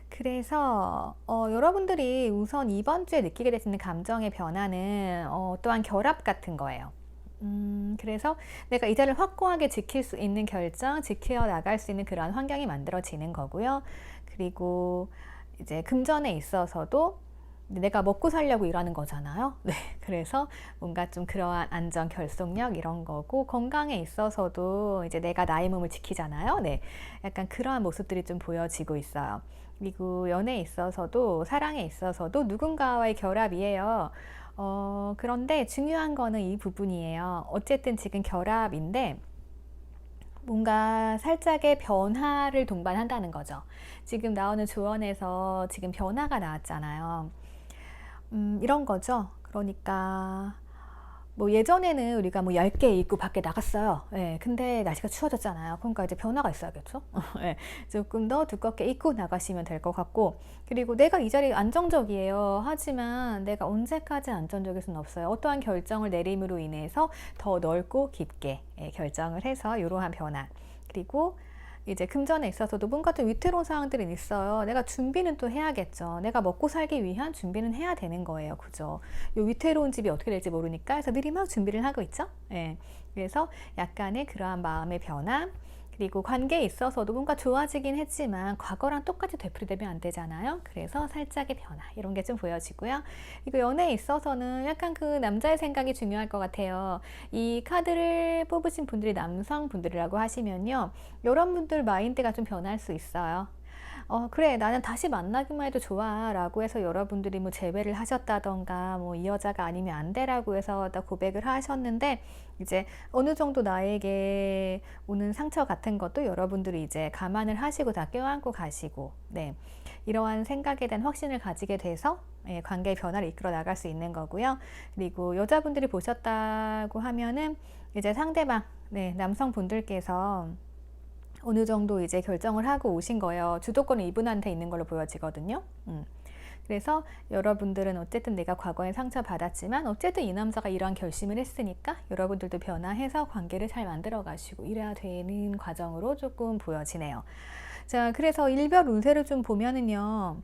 그래서 여러분들이 우선 이번 주에 느끼게 되시는 감정의 변화는 또한 결합 같은 거예요. 그래서 내가 이 자리를 확고하게 지킬 수 있는 결정, 지켜나갈 수 있는 그러한 환경이 만들어지는 거고요. 그리고 이제 금전에 있어서도 내가 먹고 살려고 일하는 거잖아요. 네, 그래서 뭔가 좀 그러한 안전, 결속력 이런 거고, 건강에 있어서도 이제 내가 나의 몸을 지키잖아요. 네, 약간 그러한 모습들이 좀 보여지고 있어요. 그리고 연애에 있어서도, 사랑에 있어서도 누군가와의 결합이에요. 그런데 중요한 거는 이 부분이에요. 어쨌든 지금 결합인데, 뭔가 살짝의 변화를 동반한다는 거죠. 지금 나오는 조언에서 지금 변화가 나왔잖아요. 이런 거죠. 그러니까 뭐 예전에는 우리가 뭐 얇게 입고 밖에 나갔어요. 예, 근데 날씨가 추워졌잖아요. 그러니까 이제 변화가 있어야겠죠. 예, 조금 더 두껍게 입고 나가시면 될 것 같고, 그리고 내가 이 자리에 안정적이에요. 하지만 내가 언제까지 안정적일 수는 없어요. 어떠한 결정을 내림으로 인해서 더 넓고 깊게 결정을 해서 이러한 변화. 그리고 이제 금전에 있어서도 뭔가 좀 위태로운 상황들은 있어요. 내가 준비는 또 해야겠죠. 내가 먹고 살기 위한 준비는 해야 되는 거예요. 그죠? 요 위태로운 집이 어떻게 될지 모르니까 그래서 미리 막 준비를 하고 있죠. 예. 그래서 약간의 그러한 마음의 변화, 그리고 관계에 있어서도 뭔가 좋아지긴 했지만 과거랑 똑같이 되풀이되면 안 되잖아요. 그래서 살짝의 변화 이런 게 좀 보여지고요. 그리고 연애에 있어서는 약간 그 남자의 생각이 중요할 것 같아요. 이 카드를 뽑으신 분들이 남성분들이라고 하시면요, 여러분들 마인드가 좀 변할 수 있어요. 그래, 나는 다시 만나기만 해도 좋아 라고 해서 여러분들이 뭐 재회를 하셨다던가 뭐 이 여자가 아니면 안 돼라고 해서 다 고백을 하셨는데, 이제 어느 정도 나에게 오는 상처 같은 것도 여러분들이 이제 감안을 하시고 다 껴안고 가시고, 네, 이러한 생각에 대한 확신을 가지게 돼서 관계의 변화를 이끌어 나갈 수 있는 거고요. 그리고 여자분들이 보셨다고 하면은 이제 상대방, 네, 남성분들께서 어느 정도 이제 결정을 하고 오신 거예요. 주도권은 이분한테 있는 걸로 보여지거든요. 그래서 여러분들은 어쨌든 내가 과거에 상처받았지만 어쨌든 이 남자가 이러한 결심을 했으니까 여러분들도 변화해서 관계를 잘 만들어 가시고 이래야 되는 과정으로 조금 보여지네요. 자, 그래서 일별 운세를 좀 보면은요,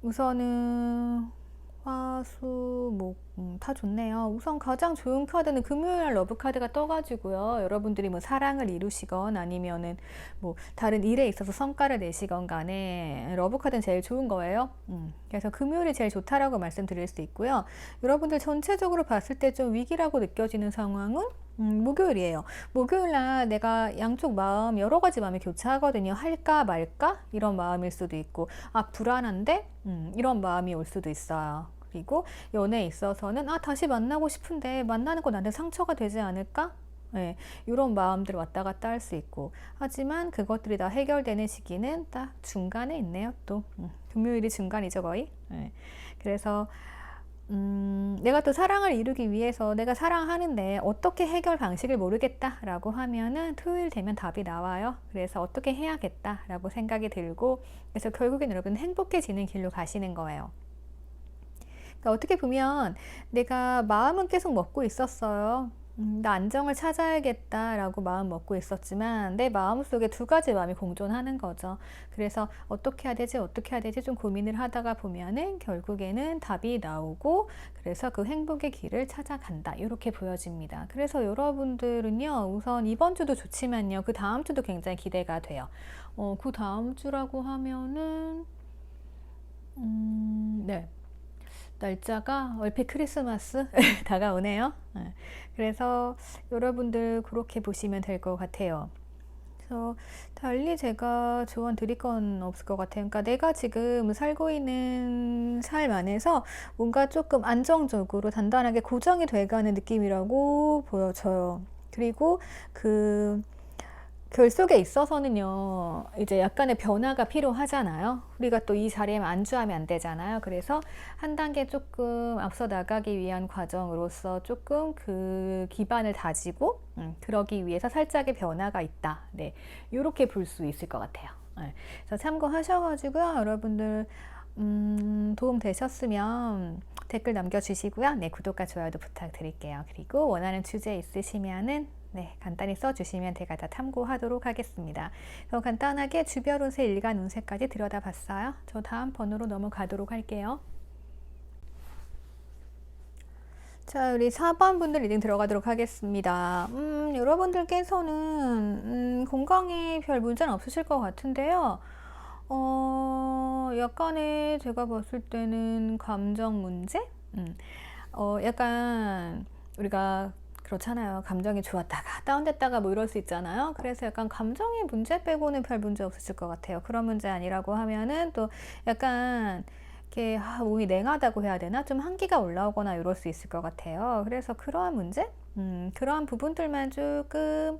우선은 화, 수, 목, 다 좋네요. 우선 가장 좋은 카드는 금요일 러브 카드가 떠가지고요. 여러분들이 뭐 사랑을 이루시건 아니면은 뭐 다른 일에 있어서 성과를 내시건 간에 러브 카드는 제일 좋은 거예요. 그래서 금요일이 제일 좋다라고 말씀드릴 수 있고요. 여러분들 전체적으로 봤을 때 좀 위기라고 느껴지는 상황은 목요일이에요. 목요일날 내가 양쪽 마음, 여러 가지 마음이 교차하거든요. 할까 말까? 이런 마음일 수도 있고, 불안한데? 이런 마음이 올 수도 있어요. 그리고 연애에 있어서는 다시 만나고 싶은데 만나는 거 나한테 상처가 되지 않을까? 네, 이런 마음들 왔다 갔다 할 수 있고, 하지만 그것들이 다 해결되는 시기는 딱 중간에 있네요. 또 금요일이 중간이죠, 거의. 네, 그래서 내가 또 사랑을 이루기 위해서 내가 사랑하는데 어떻게 해결 방식을 모르겠다라고 하면은 토요일 되면 답이 나와요. 그래서 어떻게 해야겠다라고 생각이 들고, 그래서 결국엔 여러분 행복해지는 길로 가시는 거예요. 그러니까 어떻게 보면 내가 마음은 계속 먹고 있었어요. 나 안정을 찾아야겠다라고 마음 먹고 있었지만 내 마음속에 두 가지 마음이 공존하는 거죠. 그래서 어떻게 해야 되지, 어떻게 해야 되지 좀 고민을 하다가 보면은 결국에는 답이 나오고 그래서 그 행복의 길을 찾아간다. 이렇게 보여집니다. 그래서 여러분들은요, 우선 이번 주도 좋지만요, 그 다음 주도 굉장히 기대가 돼요. 그 다음 주라고 하면은, 네. 날짜가 얼핏 크리스마스 다가오네요. 네. 그래서 여러분들 그렇게 보시면 될 것 같아요. 그래서 달리 제가 조언 드릴 건 없을 것 같아요. 그러니까 내가 지금 살고 있는 삶 안에서 뭔가 조금 안정적으로 단단하게 고정이 돼가는 느낌이라고 보여져요. 그리고 그 결속에 있어서는요, 이제 약간의 변화가 필요하잖아요. 우리가 또 이 자리에만 안주하면 안 되잖아요. 그래서 한 단계 조금 앞서 나가기 위한 과정으로서 조금 그 기반을 다지고, 그러기 위해서 살짝의 변화가 있다. 네. 이렇게 볼 수 있을 것 같아요. 네. 그래서 참고하셔가지고요, 여러분들, 도움 되셨으면 댓글 남겨주시고요. 네, 구독과 좋아요도 부탁드릴게요. 그리고 원하는 주제 있으시면은 네, 간단히 써주시면 제가 다 참고하도록 하겠습니다. 그래서 간단하게 주별 운세, 일간 운세까지 들여다봤어요. 저 다음 번호로 넘어가도록 할게요. 자, 우리 4번 분들 리딩 들어가도록 하겠습니다. 여러분들께서는 건강에 별 문제는 없으실 것 같은데요. 약간의 제가 봤을 때는 감정 문제? 약간 우리가 그렇잖아요. 감정이 좋았다가 다운됐다가 뭐 이럴 수 있잖아요. 그래서 약간 감정의 문제 빼고는 별 문제 없으실 것 같아요. 그런 문제 아니라고 하면은 또 약간 이렇게 몸이 냉하다고 해야 되나? 좀 한기가 올라오거나 이럴 수 있을 것 같아요. 그래서 그러한 문제? 그러한 부분들만 조금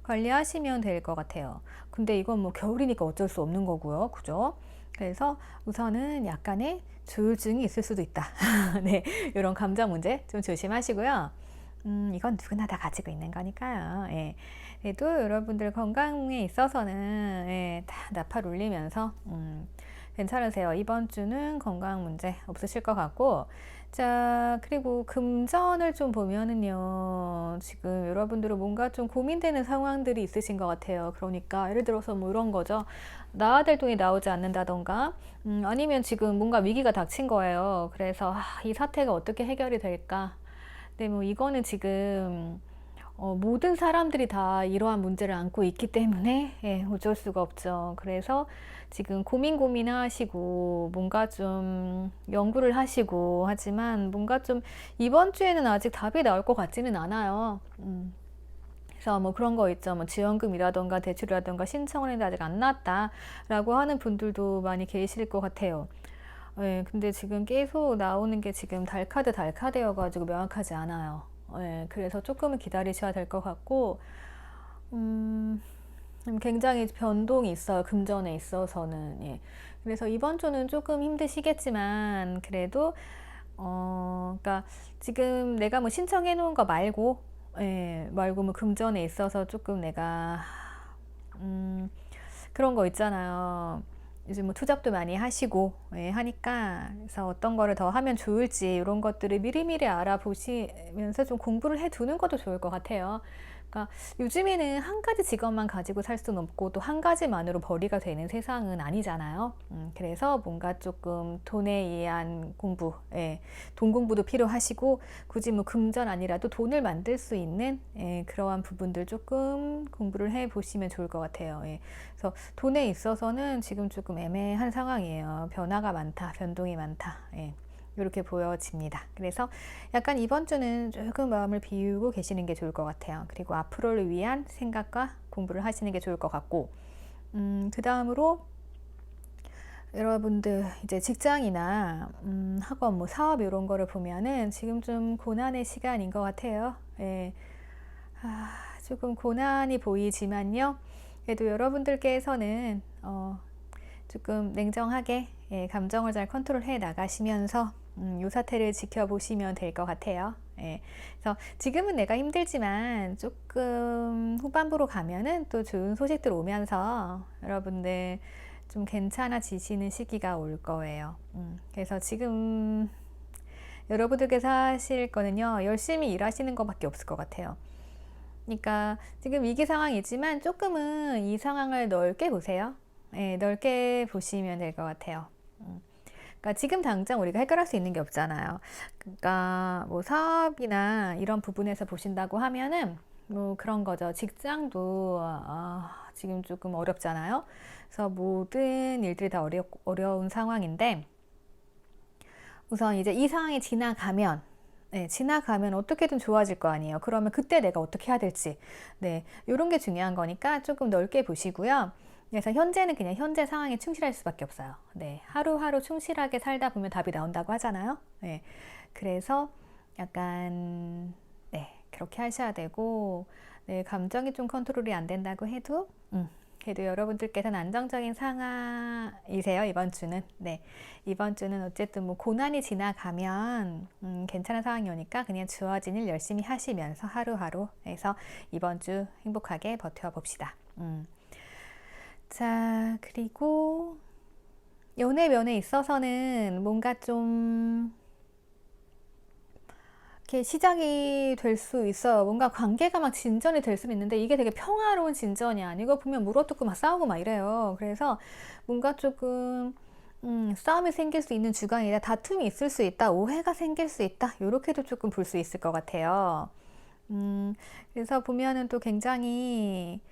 관리하시면 될 것 같아요. 근데 이건 뭐 겨울이니까 어쩔 수 없는 거고요. 그죠? 그래서 우선은 약간의 조울증이 있을 수도 있다. 네, 이런 감정 문제 좀 조심하시고요. 이건 누구나 다 가지고 있는 거니까요. 예. 그래도 여러분들 건강에 있어서는 예, 다 나팔 울리면서 괜찮으세요. 이번 주는 건강 문제 없으실 것 같고, 자, 그리고 금전을 좀 보면은요, 지금 여러분들은 뭔가 좀 고민되는 상황들이 있으신 것 같아요. 그러니까 예를 들어서 뭐 이런 거죠. 나와야 될 돈이 나오지 않는다던가, 아니면 지금 뭔가 위기가 닥친 거예요. 그래서 이 사태가 어떻게 해결이 될까? 네, 뭐 이거는 지금 모든 사람들이 다 이러한 문제를 안고 있기 때문에 예, 어쩔 수가 없죠. 그래서 지금 고민하시고 뭔가 좀 연구를 하시고 하지만 뭔가 좀 이번 주에는 아직 답이 나올 것 같지는 않아요. 그래서 뭐 그런 거 있죠. 뭐 지원금이라던가 대출이라던가 신청을 했는데 아직 안 나왔다라고 하는 분들도 많이 계실 것 같아요. 예, 근데 지금 계속 나오는 게 지금 달카드여가지고 명확하지 않아요. 예, 그래서 조금은 기다리셔야 될 것 같고, 굉장히 변동이 있어요. 금전에 있어서는. 예. 그래서 이번 주는 조금 힘드시겠지만, 그래도, 그러니까 지금 내가 뭐 신청해 놓은 거 말고, 예, 말고 뭐 금전에 있어서 조금 내가, 그런 거 있잖아요. 요즘 뭐 투잡도 많이 하시고 예, 하니까 그래서 어떤 거를 더 하면 좋을지 이런 것들을 미리미리 알아보시면서 좀 공부를 해두는 것도 좋을 것 같아요. 그러니까 요즘에는 한 가지 직업만 가지고 살 수는 없고 또 한 가지만으로 벌이가 되는 세상은 아니잖아요. 그래서 뭔가 조금 돈에 의한 공부, 예, 돈 공부도 필요하시고 굳이 뭐 금전 아니라도 돈을 만들 수 있는 예, 그러한 부분들 조금 공부를 해 보시면 좋을 것 같아요. 예. 그래서 돈에 있어서는 지금 조금 애매한 상황이에요. 변화가 많다, 변동이 많다. 예. 이렇게 보여집니다. 그래서 약간 이번 주는 조금 마음을 비우고 계시는 게 좋을 것 같아요. 그리고 앞으로를 위한 생각과 공부를 하시는 게 좋을 것 같고, 그 다음으로 여러분들 이제 직장이나 학원, 뭐 사업 이런 거를 보면은 지금 좀 고난의 시간인 것 같아요. 예. 조금 고난이 보이지만요. 그래도 여러분들께서는 조금 냉정하게 예, 감정을 잘 컨트롤해 나가시면서 이 사태를 지켜보시면 될 것 같아요. 예, 그래서 지금은 내가 힘들지만 조금 후반부로 가면은 또 좋은 소식들 오면서 여러분들 좀 괜찮아지시는 시기가 올 거예요. 그래서 지금 여러분들께서 하실 거는요, 열심히 일하시는 것밖에 없을 것 같아요. 그러니까 지금 위기 상황이지만 조금은 이 상황을 넓게 보세요. 네, 넓게 보시면 될 것 같아요. 그러니까 지금 당장 우리가 해결할 수 있는 게 없잖아요. 그러니까 뭐 사업이나 이런 부분에서 보신다고 하면은 뭐 그런 거죠. 직장도 지금 조금 어렵잖아요. 그래서 모든 일들이 다 어려운 상황인데 우선 이제 이 상황이 지나가면 지나가면 어떻게든 좋아질 거 아니에요. 그러면 그때 내가 어떻게 해야 될지 이런 게 중요한 거니까 조금 넓게 보시고요. 그래서 현재는 그냥 현재 상황에 충실할 수밖에 없어요. 하루하루 충실하게 살다 보면 답이 나온다고 하잖아요. 그래서 약간 그렇게 하셔야 되고 감정이 좀 컨트롤이 안 된다고 해도 그래도 여러분들께서는 안정적인 상황이세요. 이번 주는 이번 주는 어쨌든 뭐 고난이 지나가면 괜찮은 상황이 오니까 그냥 주어진 일 열심히 하시면서 하루하루 해서 이번 주 행복하게 버텨봅시다. 자, 그리고 연애 면에 있어서는 뭔가 좀 이렇게 시작이 될 수 있어요. 뭔가 관계가 막 진전이 될 수는 있는데 이게 되게 평화로운 진전이 아니고 보면 물어뜯고 막 싸우고 막 이래요. 그래서 뭔가 조금 싸움이 생길 수 있는 주간이다. 다툼이 있을 수 있다. 오해가 생길 수 있다. 이렇게도 조금 볼 수 있을 것 같아요. 그래서 보면은 또 굉장히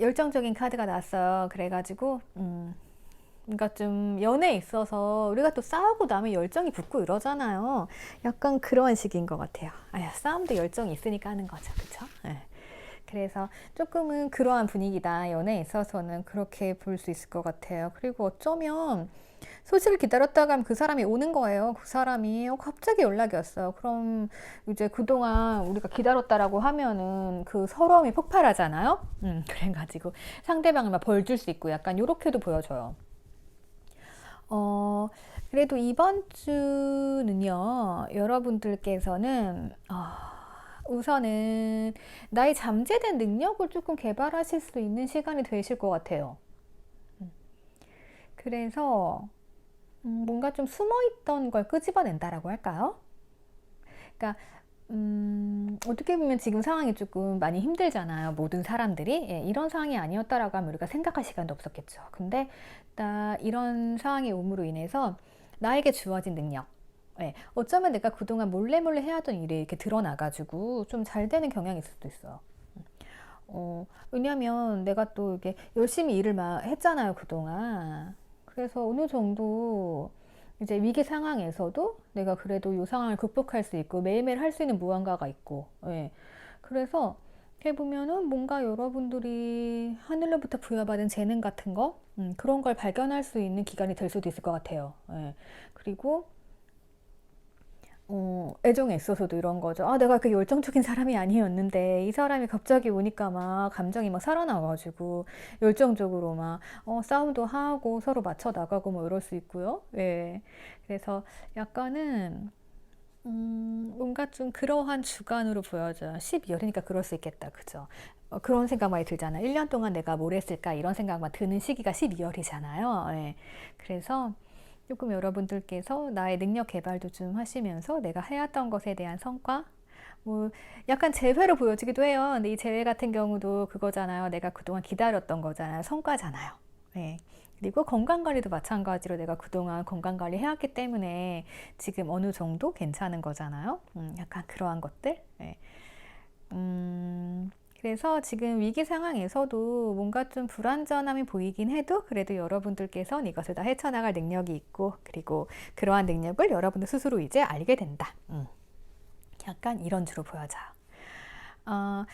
열정적인 카드가 나왔어요. 그래가지고 그러니까 좀 연애에 있어서 우리가 또 싸우고 나면 열정이 붙고 이러잖아요. 약간 그런 식인 것 같아요. 싸움도 열정이 있으니까 하는 거죠. 그쵸? 그래서 조금은 그러한 분위기다. 연애에 있어서는 그렇게 볼 수 있을 것 같아요. 그리고 어쩌면 소식을 기다렸다가 하면 그 사람이 오는 거예요. 그 사람이 갑자기 연락이 왔어요. 그럼 이제 그동안 우리가 기다렸다라고 하면은 그 서러움이 폭발하잖아요. 그래가지고 상대방을 막 벌 줄 수 있고 약간 요렇게도 보여져요. 그래도 이번 주는요, 여러분들께서는, 우선은 나의 잠재된 능력을 조금 개발하실 수 있는 시간이 되실 것 같아요. 그래서, 뭔가 좀 숨어있던 걸 끄집어낸다라고 할까요? 그러니까, 어떻게 보면 지금 상황이 조금 많이 힘들잖아요. 모든 사람들이. 이런 상황이 아니었다라고 하면 우리가 생각할 시간도 없었겠죠. 근데 이런 상황이 옴으로 인해서 나에게 주어진 능력. 어쩌면 내가 그동안 몰래 해왔던 일이 이렇게 드러나가지고 좀 잘 되는 경향이 있을 수도 있어요. 왜냐면 내가 또 이렇게 열심히 일을 막 했잖아요, 그동안. 그래서 어느 정도 이제 위기 상황에서도 내가 그래도 이 상황을 극복할 수 있고 매일매일 할 수 있는 무언가가 있고 그래서 해보면은 뭔가 여러분들이 하늘로부터 부여받은 재능 같은 거 그런 걸 발견할 수 있는 기간이 될 수도 있을 것 같아요. 그리고 애정에 있어서도 이런 거죠. 내가 그 열정적인 사람이 아니었는데 이 사람이 갑자기 오니까 막 감정이 막 살아나가지고 열정적으로 막 싸움도 하고 서로 맞춰 나가고 뭐 이럴 수 있고요. 그래서 약간은 뭔가 좀 그러한 주간으로 보여져요. 12월이니까 그럴 수 있겠다. 그죠? 그런 생각 많이 들잖아요. 1년 동안 내가 뭘 했을까 이런 생각만 드는 시기가 12월이잖아요. 그래서 조금 여러분들께서 나의 능력 개발도 좀 하시면서 내가 해왔던 것에 대한 성과 뭐 약간 재회로 보여지기도 해요. 근데 이 재회 같은 경우도 그거잖아요. 내가 그동안 기다렸던 거잖아요. 성과잖아요. 그리고 건강관리도 마찬가지로 내가 그동안 건강관리 해왔기 때문에 지금 어느 정도 괜찮은 거잖아요. 약간 그러한 것들. 그래서 지금 위기 상황에서도 뭔가 좀 불완전함이 보이긴 해도 그래도 여러분들께서는 이것을 다 헤쳐나갈 능력이 있고 그리고 그러한 능력을 여러분들 스스로 이제 알게 된다. 약간 이런 주로 보여져요.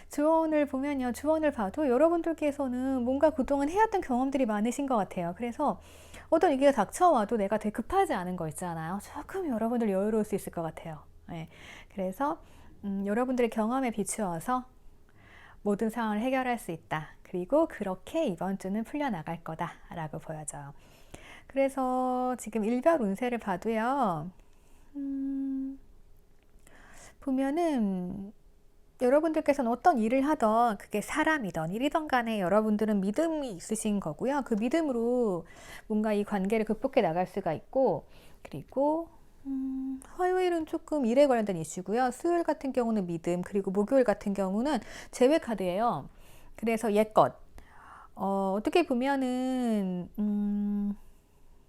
주원을 보면요. 주원을 봐도 여러분들께서는 뭔가 그동안 해왔던 경험들이 많으신 것 같아요. 그래서 어떤 위기가 닥쳐와도 내가 되게 급하지 않은 거 있잖아요. 조금 여러분들 여유로울 수 있을 것 같아요. 그래서 여러분들의 경험에 비추어서 모든 상황을 해결할 수 있다. 그리고 그렇게 이번 주는 풀려나갈 거다라고 보여져요. 그래서 지금 일별 운세를 봐도요. 보면은 여러분들께서는 어떤 일을 하던 그게 사람이든 일이든 간에 여러분들은 믿음이 있으신 거고요. 그 믿음으로 뭔가 이 관계를 극복해 나갈 수가 있고 그리고 화요일은 조금 일에 관련된 이슈고요. 수요일 같은 경우는 믿음, 그리고 목요일 같은 경우는 재회 카드예요. 그래서 옛것. 어떻게 보면은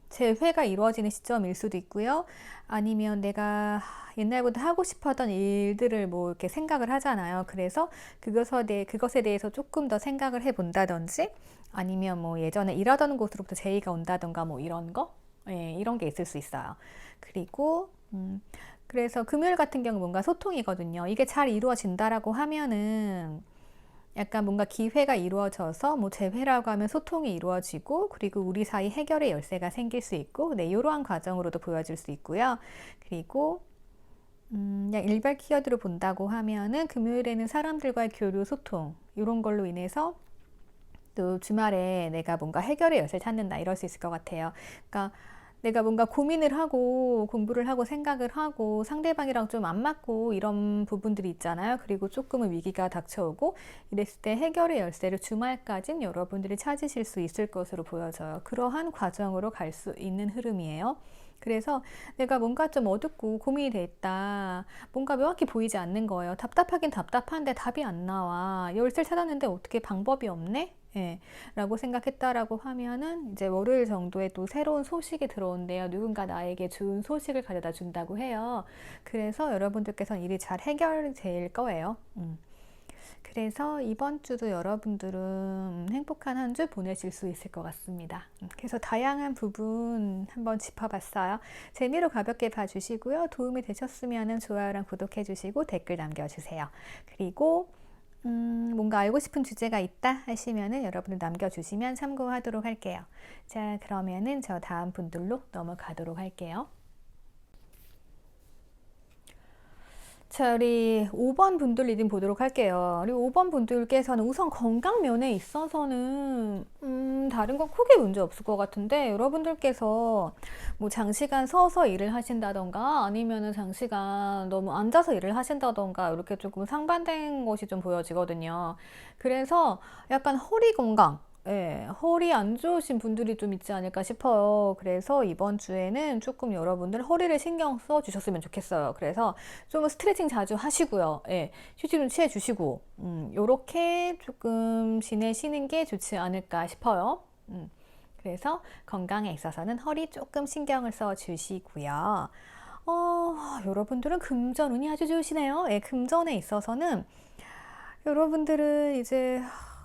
재회가 이루어지는 시점일 수도 있고요. 아니면 내가 옛날부터 하고 싶었던 일들을 뭐 이렇게 생각을 하잖아요. 그래서 그것에 대해서 조금 더 생각을 해 본다든지, 아니면 뭐 예전에 일하던 곳으로부터 제의가 온다던가 뭐 이런 거, 예, 이런 게 있을 수 있어요. 그리고 그래서 금요일 같은 경우 뭔가 소통이거든요. 이게 잘 이루어진다라고 하면은 약간 뭔가 기회가 이루어져서 뭐 재회라고 하면 소통이 이루어지고, 그리고 우리 사이 해결의 열쇠가 생길 수 있고, 네, 이러한 과정으로도 보여질 수 있고요. 그리고 그냥 일발 키워드로 본다고 하면은 금요일에는 사람들과의 교류, 소통 이런 걸로 인해서 또 주말에 내가 뭔가 해결의 열쇠를 찾는다, 이럴 수 있을 것 같아요. 그러니까 내가 뭔가 고민을 하고 공부를 하고 생각을 하고 상대방이랑 좀 안 맞고 이런 부분들이 있잖아요. 그리고 조금은 위기가 닥쳐오고 이랬을 때 해결의 열쇠를 주말까진 여러분들이 찾으실 수 있을 것으로 보여져요. 그러한 과정으로 갈 수 있는 흐름이에요. 그래서 내가 뭔가 좀 어둡고 고민이 돼 있다. 뭔가 명확히 보이지 않는 거예요. 답답하긴 답답한데 답이 안 나와. 열쇠를 찾았는데 어떻게 방법이 없네? 예, 라고 생각했다라고 하면은 이제 월요일 정도에 또 새로운 소식이 들어온대요. 누군가 나에게 좋은 소식을 가져다 준다고 해요. 그래서 여러분들께서는 일이 잘 해결될 거예요. 그래서 이번 주도 여러분들은 행복한 한 주 보내실 수 있을 것 같습니다. 그래서 다양한 부분 한번 짚어봤어요. 재미로 가볍게 봐주시고요. 도움이 되셨으면 좋아요랑 구독해 주시고 댓글 남겨주세요. 그리고 뭔가 알고 싶은 주제가 있다 하시면은 여러분들 남겨주시면 참고하도록 할게요. 자, 그러면은 저 다음 분들로 넘어가도록 할게요. 자, 우리 5번 분들 리딩 보도록 할게요. 우리 5번 분들께서는 우선 건강 면에 있어서는 다른 건 크게 문제 없을 것 같은데, 여러분들께서 뭐 장시간 서서 일을 하신다던가 아니면은 장시간 너무 앉아서 일을 하신다던가 이렇게 조금 상반된 것이 좀 보여지거든요. 그래서 약간 허리 건강, 예, 허리 안 좋으신 분들이 좀 있지 않을까 싶어요. 그래서 이번 주에는 조금 여러분들 허리를 신경 써 주셨으면 좋겠어요. 그래서 좀 스트레칭 자주 하시고요. 예, 휴지 좀 취해 주시고, 요렇게 조금 지내시는 게 좋지 않을까 싶어요. 그래서 건강에 있어서는 허리 조금 신경을 써 주시고요. 여러분들은 금전운이 아주 좋으시네요. 예, 금전에 있어서는 여러분들은 이제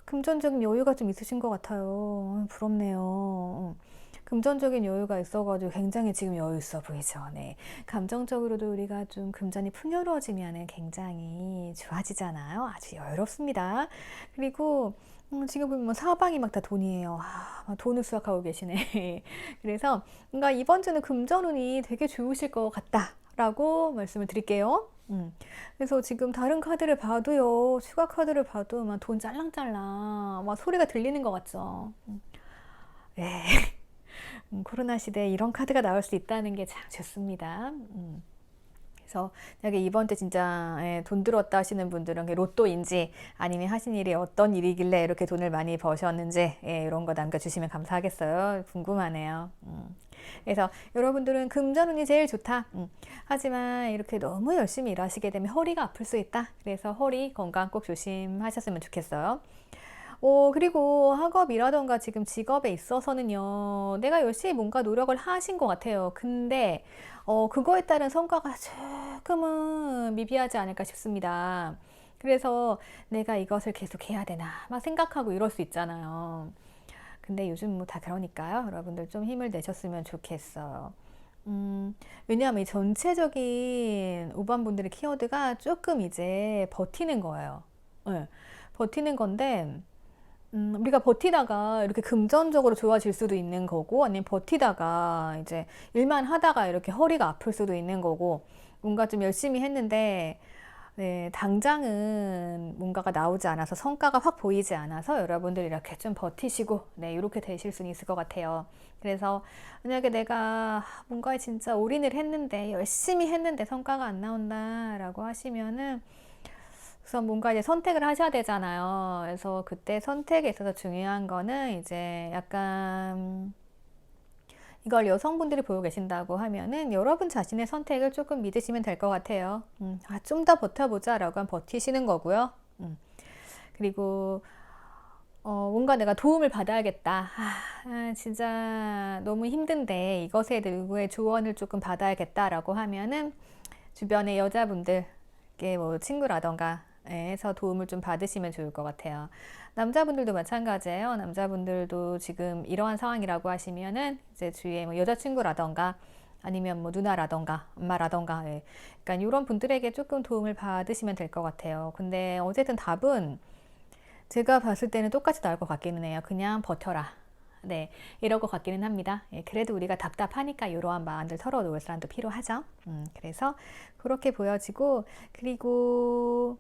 금전적인 여유가 좀 있으신 것 같아요. 부럽네요. 금전적인 여유가 있어가지고 굉장히 지금 여유 있어 보이죠. 네. 감정적으로도 우리가 좀 금전이 풍요로워지면 굉장히 좋아지잖아요. 아주 여유롭습니다. 그리고 지금 보면 뭐 사방이 막 다 돈이에요. 막 돈을 수확하고 계시네. 그래서 뭔가 이번 주는 금전운이 되게 좋으실 것 같다라고 말씀을 드릴게요. 그래서 지금 다른 카드를 봐도요, 추가 카드를 봐도 막 돈 짤랑짤랑 막 소리가 들리는 것 같죠. 네. 코로나 시대에 이런 카드가 나올 수 있다는 게 참 좋습니다. 그래서 여기 이번 때 진짜 돈 들었다 하시는 분들은 로또인지 아니면 하신 일이 어떤 일이길래 이렇게 돈을 많이 버셨는지 이런 거 남겨주시면 감사하겠어요. 궁금하네요. 그래서 여러분들은 금전운이 제일 좋다. 하지만 이렇게 너무 열심히 일하시게 되면 허리가 아플 수 있다. 그래서 허리 건강 꼭 조심하셨으면 좋겠어요. 그리고 학업이라던가 지금 직업에 있어서는요, 내가 열심히 뭔가 노력을 하신 것 같아요. 근데, 그거에 따른 성과가 조금은 미비하지 않을까 싶습니다. 그래서 내가 이것을 계속 해야 되나, 막 생각하고 이럴 수 있잖아요. 근데 요즘 뭐 다 그러니까요. 여러분들 좀 힘을 내셨으면 좋겠어요. 왜냐하면 이 전체적인 5번 분들의 키워드가 조금 이제 버티는 거예요. 네, 버티는 건데, 우리가 버티다가 이렇게 금전적으로 좋아질 수도 있는 거고, 아니면 버티다가 이제 일만 하다가 이렇게 허리가 아플 수도 있는 거고, 뭔가 좀 열심히 했는데, 네, 당장은 뭔가가 나오지 않아서 성과가 확 보이지 않아서 여러분들 이렇게 좀 버티시고, 네, 이렇게 되실 수는 있을 것 같아요. 그래서 만약에 내가 뭔가에 진짜 올인을 했는데, 열심히 했는데 성과가 안 나온다라고 하시면은, 우선 뭔가 이제 선택을 하셔야 되잖아요. 그래서 그때 선택에 있어서 중요한 거는 이제 약간 이걸 여성분들이 보고 계신다고 하면은 여러분 자신의 선택을 조금 믿으시면 될 것 같아요. 좀 더 버텨보자 라고 하면 버티시는 거고요. 그리고 뭔가 내가 도움을 받아야겠다. 진짜 너무 힘든데 이것에 누구의 조언을 조금 받아야겠다라고 하면은 주변의 여자분들께 뭐 친구라던가 해서 도움을 좀 받으시면 좋을 것 같아요. 남자분들도 마찬가지예요. 남자분들도 지금 이러한 상황이라고 하시면은 이제 주위에 뭐 여자친구라던가 아니면 뭐 누나라던가 엄마라던가 그러니까 이런 분들에게 조금 도움을 받으시면 될 것 같아요. 근데 어쨌든 답은 제가 봤을 때는 똑같이 나올 것 같기는 해요. 그냥 버텨라. 네, 이럴 것 같기는 합니다. 그래도 우리가 답답하니까 이러한 마음들 털어놓을 사람도 필요하죠. 그래서 그렇게 보여지고, 그리고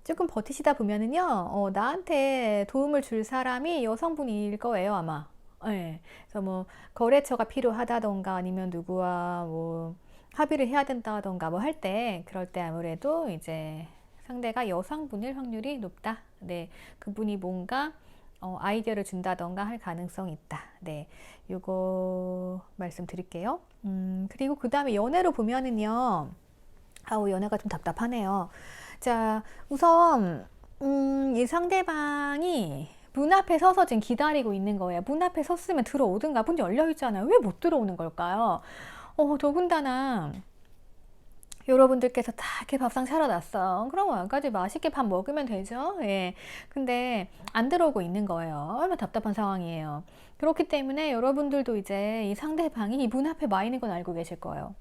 조금 버티시다 보면은요, 나한테 도움을 줄 사람이 여성분일 거예요, 아마. 네, 그래서 뭐 거래처가 필요하다던가 아니면 누구와 뭐 합의를 해야 된다던가 뭐 할 때, 그럴 때 아무래도 이제 상대가 여성분일 확률이 높다. 네, 그분이 뭔가 아이디어를 준다던가 할 가능성이 있다. 네, 요거 말씀드릴게요. 그리고 그 다음에 연애로 보면은요, 연애가 좀 답답하네요. 자, 우선 이 상대방이 문 앞에 서서 지금 기다리고 있는 거예요. 문 앞에 섰으면 들어오든가. 문이 열려 있잖아요. 왜 못 들어오는 걸까요? 더군다나 여러분들께서 다 이렇게 밥상 차려놨어. 그럼 와가지고 맛있게 밥 먹으면 되죠. 예. 근데 안 들어오고 있는 거예요. 얼마나 답답한 상황이에요. 그렇기 때문에 여러분들도 이제 이 상대방이 이 문 앞에 와 있는 건 알고 계실 거예요.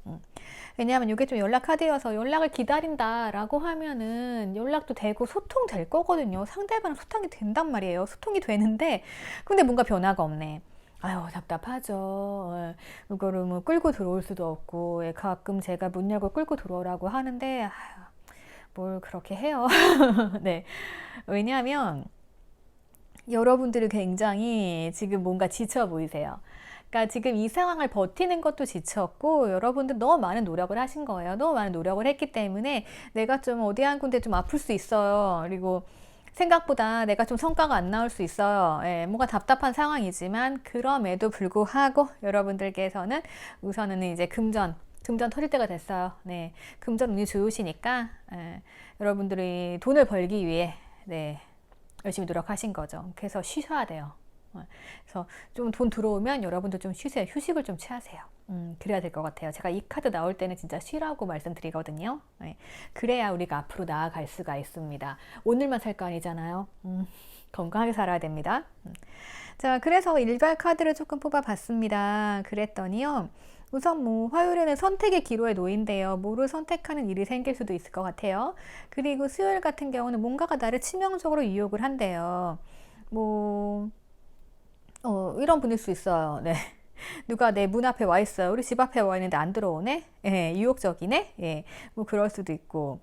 왜냐하면 이게 좀 연락 카드여서 연락을 기다린다라고 하면은 연락도 되고 소통될 거거든요. 상대방은 소통이 된단 말이에요. 소통이 되는데 근데 뭔가 변화가 없네. 아유, 답답하죠. 이거를 뭐 끌고 들어올 수도 없고, 가끔 제가 문 열고 끌고 들어오라고 하는데, 뭘 그렇게 해요. 네. 왜냐하면, 여러분들이 굉장히 지금 뭔가 지쳐 보이세요. 그러니까 지금 이 상황을 버티는 것도 지쳤고, 여러분들 너무 많은 노력을 하신 거예요. 너무 많은 노력을 했기 때문에, 내가 좀 어디 한 군데 좀 아플 수 있어요. 그리고, 생각보다 내가 좀 성과가 안 나올 수 있어요. 뭔가 답답한 상황이지만 그럼에도 불구하고 여러분들께서는 우선은 이제 금전 터질 때가 됐어요. 네, 금전 운이 좋으시니까 여러분들이 돈을 벌기 위해 열심히 노력하신 거죠. 그래서 쉬셔야 돼요. 그래서 좀 돈 들어오면 여러분들 좀 쉬세요. 휴식을 좀 취하세요. 그래야 될 것 같아요. 제가 이 카드 나올 때는 진짜 쉬라고 말씀드리거든요. 그래야 우리가 앞으로 나아갈 수가 있습니다. 오늘만 살 거 아니잖아요. 건강하게 살아야 됩니다. 자, 그래서 일괄 카드를 조금 뽑아봤습니다. 그랬더니요. 우선 뭐 화요일에는 선택의 기로에 놓인대요. 뭐를 선택하는 일이 생길 수도 있을 것 같아요. 그리고 수요일 같은 경우는 뭔가가 나를 치명적으로 유혹을 한대요. 뭐 이런 분일 수 있어요. 네. 누가 내 문 앞에 와 있어요. 우리 집 앞에 와 있는데 안 들어오네? 예, 유혹적이네? 예, 뭐 그럴 수도 있고.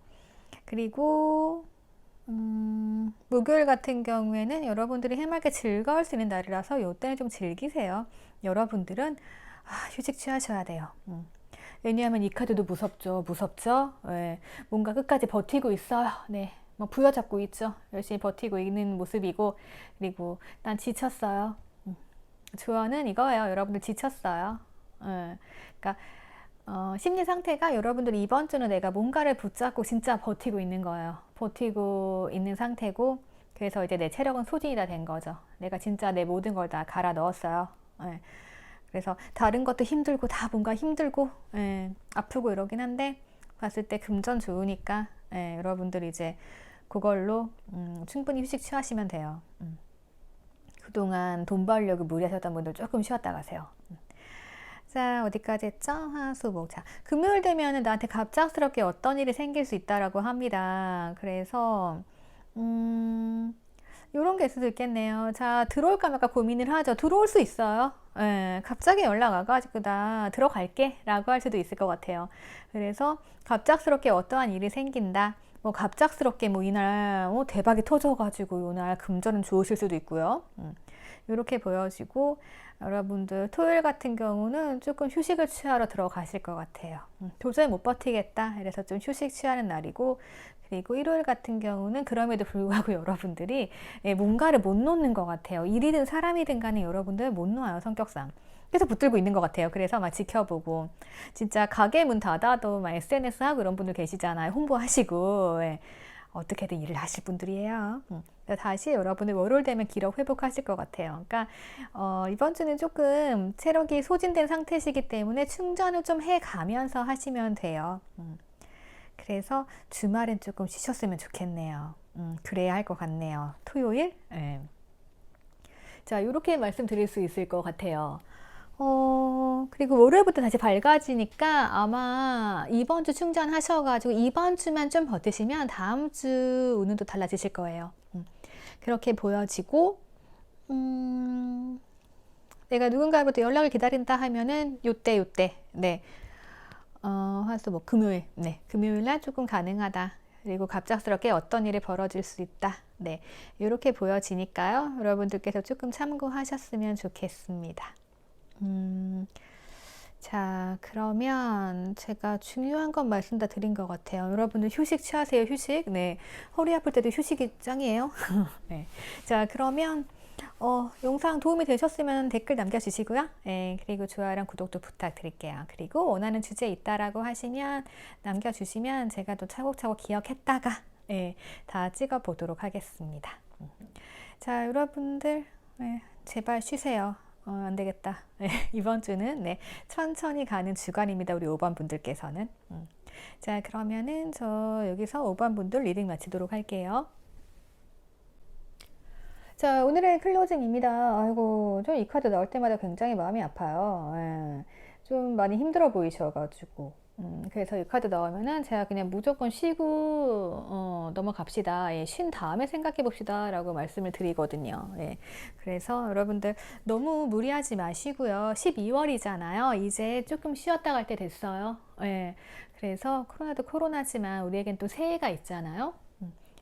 그리고, 목요일 같은 경우에는 여러분들이 해맑게 즐거울 수 있는 날이라서 요때는 좀 즐기세요. 여러분들은 휴식 취하셔야 돼요. 왜냐하면 이 카드도 무섭죠. 무섭죠? 예, 뭔가 끝까지 버티고 있어요. 네. 뭐 부여잡고 있죠. 열심히 버티고 있는 모습이고, 그리고 난 지쳤어요. 조언은 이거예요. 여러분들 지쳤어요. 그러니까 심리 상태가 여러분들이 이번 주는 내가 뭔가를 붙잡고 진짜 버티고 있는 거예요. 버티고 있는 상태고 그래서 이제 내 체력은 소진이 다 된 거죠. 내가 진짜 내 모든 걸 다 갈아 넣었어요. 그래서 다른 것도 힘들고 다 뭔가 힘들고 아프고 이러긴 한데 봤을 때 금전 좋으니까 여러분들 이제 그걸로 충분히 휴식 취하시면 돼요. 그동안 돈 벌려고 무리하셨던 분들 조금 쉬었다 가세요. 자, 어디까지 했죠? 화수목. 자, 금요일 되면은 나한테 갑작스럽게 어떤 일이 생길 수 있다라고 합니다. 그래서 요런 게 있을 수도 있겠네요. 자, 들어올까 말까 고민을 하죠. 들어올 수 있어요. 갑자기 연락 와가지고 나 들어갈게 라고 할 수도 있을 것 같아요. 그래서 갑작스럽게 어떠한 일이 생긴다. 뭐 갑작스럽게 뭐 이날 대박이 터져가지고 이날 금전은 좋으실 수도 있고요. 이렇게 보여지고 여러분들 토요일 같은 경우는 조금 휴식을 취하러 들어가실 것 같아요. 도저히 못 버티겠다. 이래서 좀 휴식 취하는 날이고 그리고 일요일 같은 경우는 그럼에도 불구하고 여러분들이 뭔가를 못 놓는 것 같아요. 일이든 사람이든 간에 여러분들 못 놓아요. 성격상. 계속 붙들고 있는 것 같아요. 그래서 막 지켜보고 진짜 가게 문 닫아도 막 SNS 하고 이런 분들 계시잖아요. 홍보하시고 예. 어떻게든 일을 하실 분들이에요. 다시 여러분들 월요일 되면 기록 회복하실 것 같아요. 그러니까 이번 주는 조금 체력이 소진된 상태시기 때문에 충전을 좀 해가면서 하시면 돼요. 그래서 주말엔 조금 쉬셨으면 좋겠네요. 그래야 할 것 같네요. 토요일? 네. 자, 이렇게 말씀드릴 수 있을 것 같아요. 그리고 월요일부터 다시 밝아지니까 아마 이번 주 충전하셔가지고 이번 주만 좀 버티시면 다음 주 운은 또 달라지실 거예요. 그렇게 보여지고, 내가 누군가로부터 연락을 기다린다 하면은 요때, 네. 화수, 금요일, 네. 금요일 날 조금 가능하다. 그리고 갑작스럽게 어떤 일이 벌어질 수 있다. 네. 이렇게 보여지니까요. 여러분들께서 조금 참고하셨으면 좋겠습니다. 자, 그러면 제가 중요한 건 말씀 다 드린 것 같아요. 여러분들 휴식 취하세요, 휴식. 네. 허리 아플 때도 휴식이 짱이에요. 네. 자, 그러면, 영상 도움이 되셨으면 댓글 남겨주시고요. 네. 그리고 좋아요랑 구독도 부탁드릴게요. 그리고 원하는 주제 있다라고 하시면 남겨주시면 제가 또 차곡차곡 기억했다가, 네. 다 찍어보도록 하겠습니다. 자, 여러분들, 네. 제발 쉬세요. 안 되겠다. 네, 이번 주는 네, 천천히 가는 주간입니다. 우리 5번 분들께서는. 자, 그러면은 저 여기서 5번 분들 리딩 마치도록 할게요. 자, 오늘의 클로징입니다. 아이고, 저 이 카드 나올 때마다 굉장히 마음이 아파요. 예, 좀 많이 힘들어 보이셔가지고. 그래서 이 카드 나오면은 제가 그냥 무조건 쉬고 넘어갑시다. 예, 쉰 다음에 생각해 봅시다 라고 말씀을 드리거든요. 예, 그래서 여러분들 너무 무리하지 마시고요. 12월이잖아요. 이제 조금 쉬었다 갈 때 됐어요. 예, 그래서 코로나도 코로나지만 우리에겐 또 새해가 있잖아요.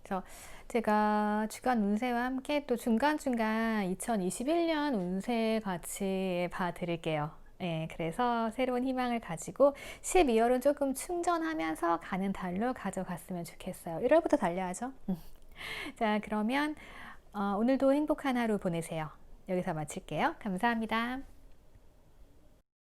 그래서 제가 주간 운세와 함께 또 중간중간 2021년 운세 같이 봐드릴게요. 네, 그래서 새로운 희망을 가지고 12월은 조금 충전하면서 가는 달로 가져갔으면 좋겠어요. 1월부터 달려야죠. 자, 그러면 오늘도 행복한 하루 보내세요. 여기서 마칠게요. 감사합니다.